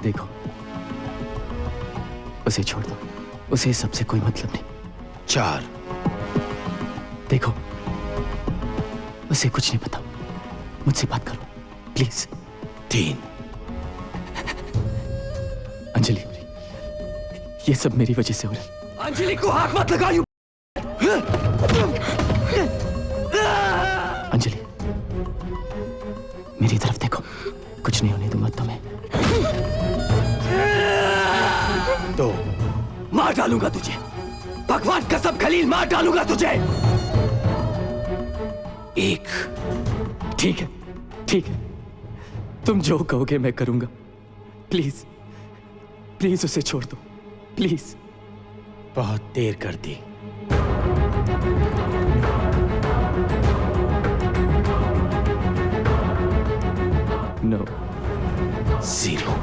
देखो, उसे छोड़ दो, उसे सबसे कोई मतलब नहीं। 4। देखो, उसे कुछ नहीं पता, मुझसे बात करो प्लीज। 3। अंजलि, ये सब मेरी वजह से हो रहा है। अंजलि को हाथ मत लगाओ। अंजलि, मेरी तरफ देखो, कुछ नहीं होने दूंगा तुम्हें। तो मार डालूंगा तुझे, भगवान कसम खलील, मार डालूंगा तुझे। 1। ठीक है, ठीक है, तुम जो कहोगे मैं करूंगा। प्लीज, प्लीज उसे छोड़ दो, प्लीज। बहुत देर कर दी। No. 0।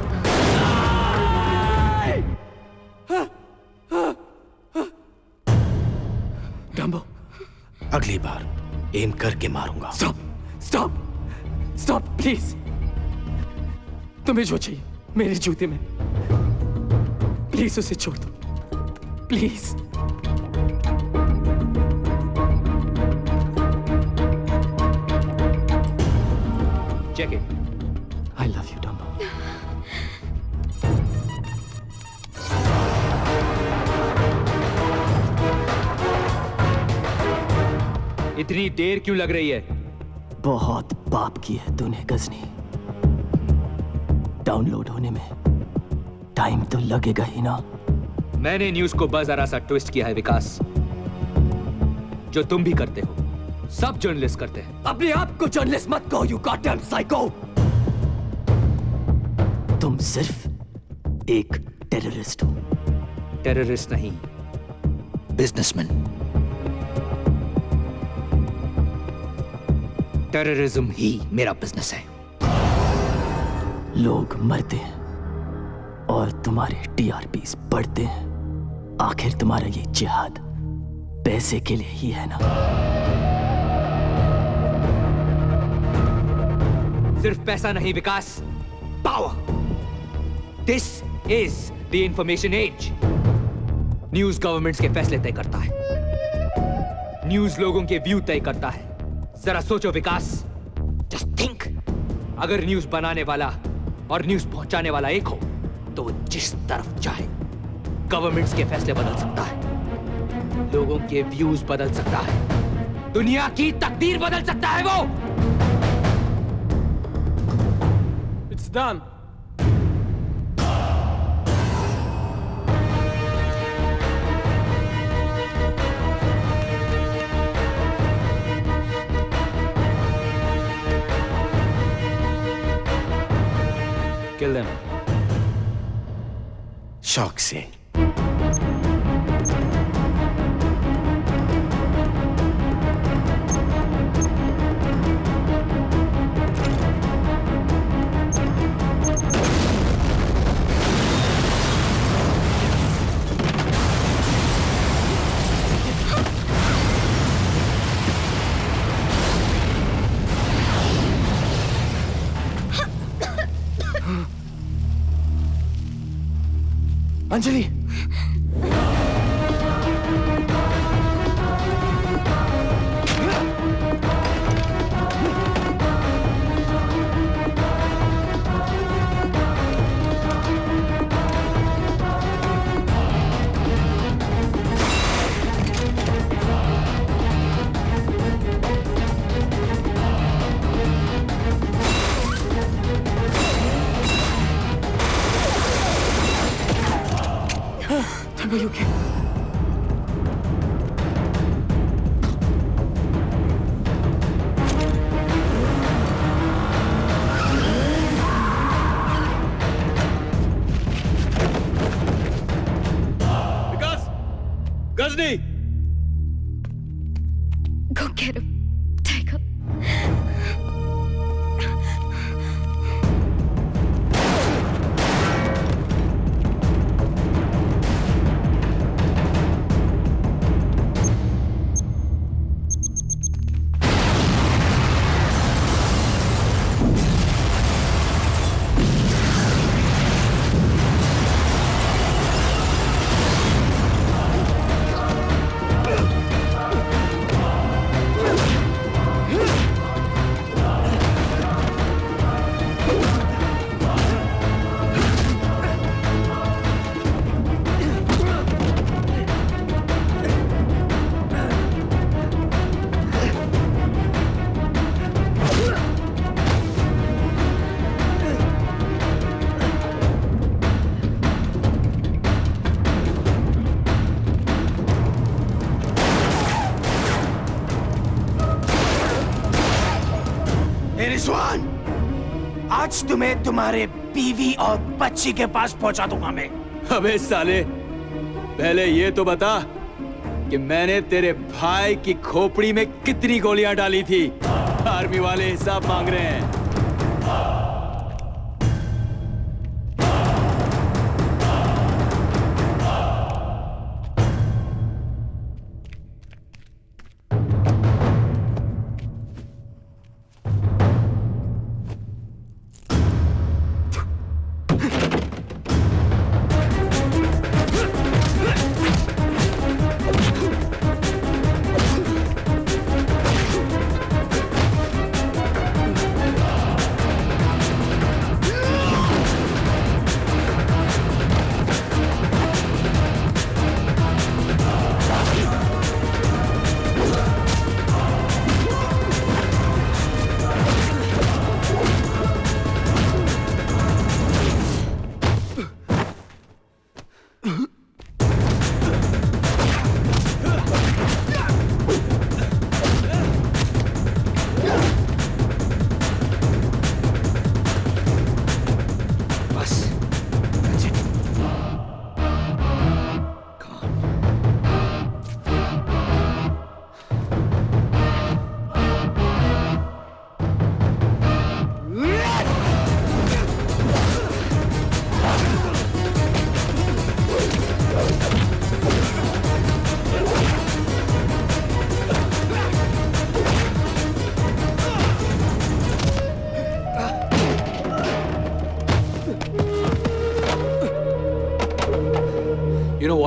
डम्बो, अगली बार एम करके मारूंगा। Stop, stop, stop please. तुम्हें जो चाहिए मेरे जूते में, प्लीज उसे छोड़ दो, please. Check it. I love you, Dumbo. इतनी देर क्यों लग रही है? बहुत पाप की है तूने गजनी। डाउनलोड होने में टाइम तो लगेगा ही ना। मैंने न्यूज़ को बस जरा सा ट्विस्ट किया है विकास, जो तुम भी करते हो, सब जर्नलिस्ट करते हैं। अपने आप को जर्नलिस्ट मत कहो, यू गॉडडैम साइको। तुम सिर्फ एक टेररिस्ट हो। टेररिस्ट नहीं, बिजनेसमैन। टेररिज्म ही मेरा बिजनेस है। लोग मरते हैं और तुम्हारे टीआरपीस बढ़ते हैं। आखिर तुम्हारा ये जिहाद पैसे के लिए ही है ना? सिर्फ पैसा नहीं Vikas, power. This is the information age. News governments के फैसले तय करता है, न्यूज लोगों के व्यू तय करता है। जरा सोचो विकास, जस्ट थिंक, अगर न्यूज बनाने वाला और न्यूज पहुंचाने वाला एक हो तो वो जिस तरफ चाहे गवर्नमेंट्स के फैसले बदल सकता है, लोगों के व्यूज बदल सकता है, दुनिया की तकदीर बदल सकता है वो। It's done. Kill them. शौक से। Anjali, Are you okay? Vikas, Ghazni, Go get him, Tiger. Rizwan, आज तुम्हें तुम्हारे बीवी और बच्ची के पास पहुंचा दूंगा मैं। अबे साले, पहले ये तो बता कि मैंने तेरे भाई की खोपड़ी में कितनी गोलियां डाली थी। आर्मी वाले हिसाब मांग रहे हैं।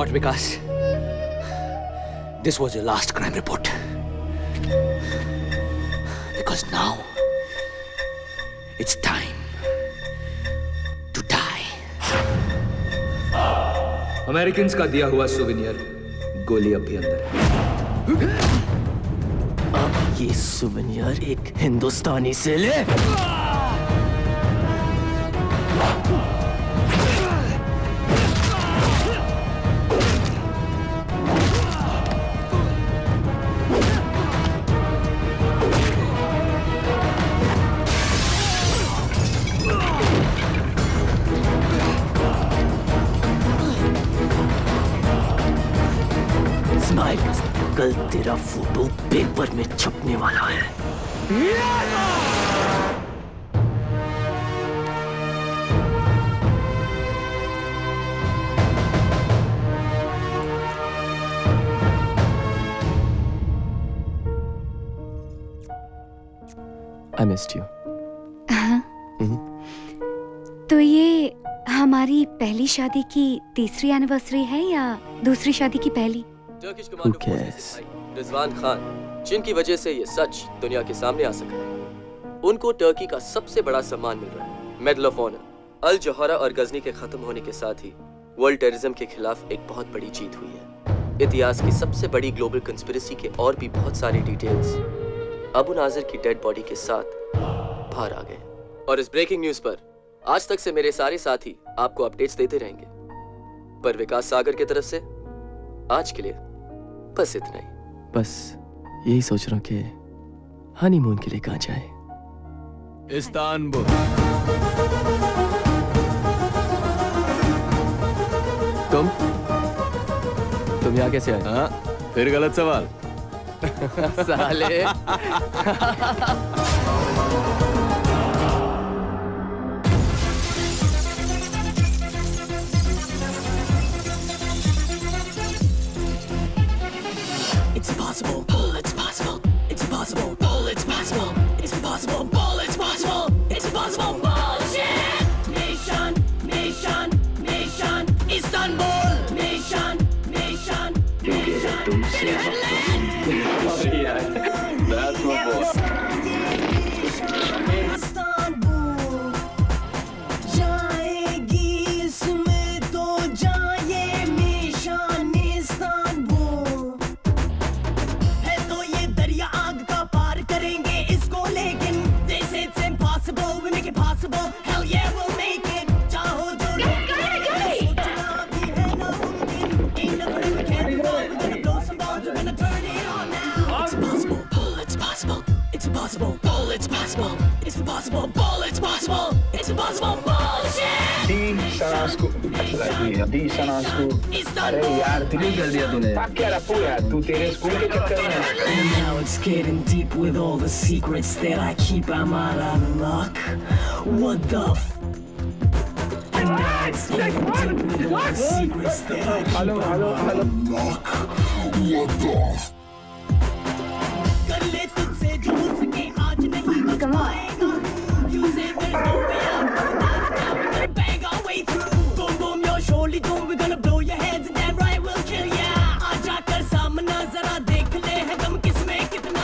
what, Vikas? This was your last crime report. Because now it's time to die. Americans का दिया हुआ सुवेनियर गोली अब भी अंदर है। अब ये सुवेनियर एक हिंदुस्तानी से ले। कल तेरा फोटो पेपर में छपने वाला है। I missed you. तो ये हमारी पहली शादी की तीसरी एनिवर्सरी है या दूसरी शादी की पहली? रिजवान खान, जिनकी वजह से ये सच दुनिया के सामने आ सका है, उनको टर्की का सबसे बड़ा सम्मान मिल रहा है, मेडल ऑफ ऑनर। अल जौहरा और गजनी के खत्म होने के साथ ही वर्ल्ड टेररिज्म के खिलाफ एक बहुत बड़ी जीत हुई है। इतिहास की सबसे बड़ी ग्लोबल कंस्पिरेसी के और भी बहुत सारे डिटेल्स अबू नाजिर की डेड बॉडी के साथ बाहर आ गए। और इस ब्रेकिंग न्यूज पर आज तक से मेरे सारे साथी आपको अपडेट्स देते रहेंगे, पर विकास सागर की तरफ से आज के लिए बस इतना ही। बस यही सोच रहा हूँ कि हनीमून के लिए कहाँ जाए। इस्तांबुल। तुम यहाँ कैसे आए? हाँ, फिर गलत सवाल। साले। It's impossible, bull, it's possible. It's impossible, bull, it's possible. It's impossible, bull, it's possible. It's impossible, bullshit! Nation, nation, nation, Istanbul! Nation, nation, nation, That's my boy. Istanbul, जाएगी इसमें तो जाए निशान इस्तांबुल। है तो ये दरिया आग का पार करेंगे इसको, लेकिन they say it's impossible, we make it possible. Hell yeah, we'll make it. चाहो जो सोचना भी है नामुमकिन. Ain't nothing we can't do. We're gonna blow some bombs, we're gonna turn it on now. It's impossible, bull, it's possible. It's impossible, bull, it's possible. It's impossible, bull, it's possible. It's impossible, bullshit! The Sana school. अरे यार फिर कर दिया तूने। क्या रखो यार तू तेरे स्कूल के चक्कर में। Now it's getting deep with all the secrets that I keep. I'm out of luck. What the f? Now it's getting deep with all the secrets that I keep. I'm out of luck. What the f? कर ले तुझसे जो सके आज नहीं बच पाएगा. Use it, there's no way out. We're gonna bang our way through. Boom boom, you're surely doomed. We're gonna blow your heads and damn right we'll kill ya. आजा कर सामना जरा देख ले है दम किसमें कितना.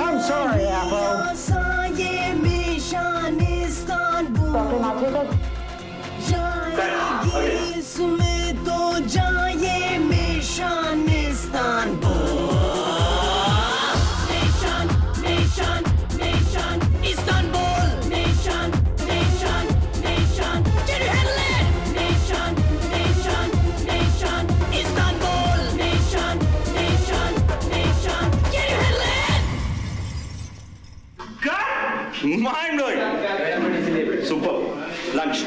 I'm sorry, Apple. ये निशान इस्तांबुल. जाएगी इसमें तो जाए निशान Istanbul. Nation, nation, nation, Istanbul. Nation, nation, nation. Can you handle it? Nation, nation, nation, Istanbul. Nation, nation, nation. Can you handle it? Mind blowing. Super. Lunch.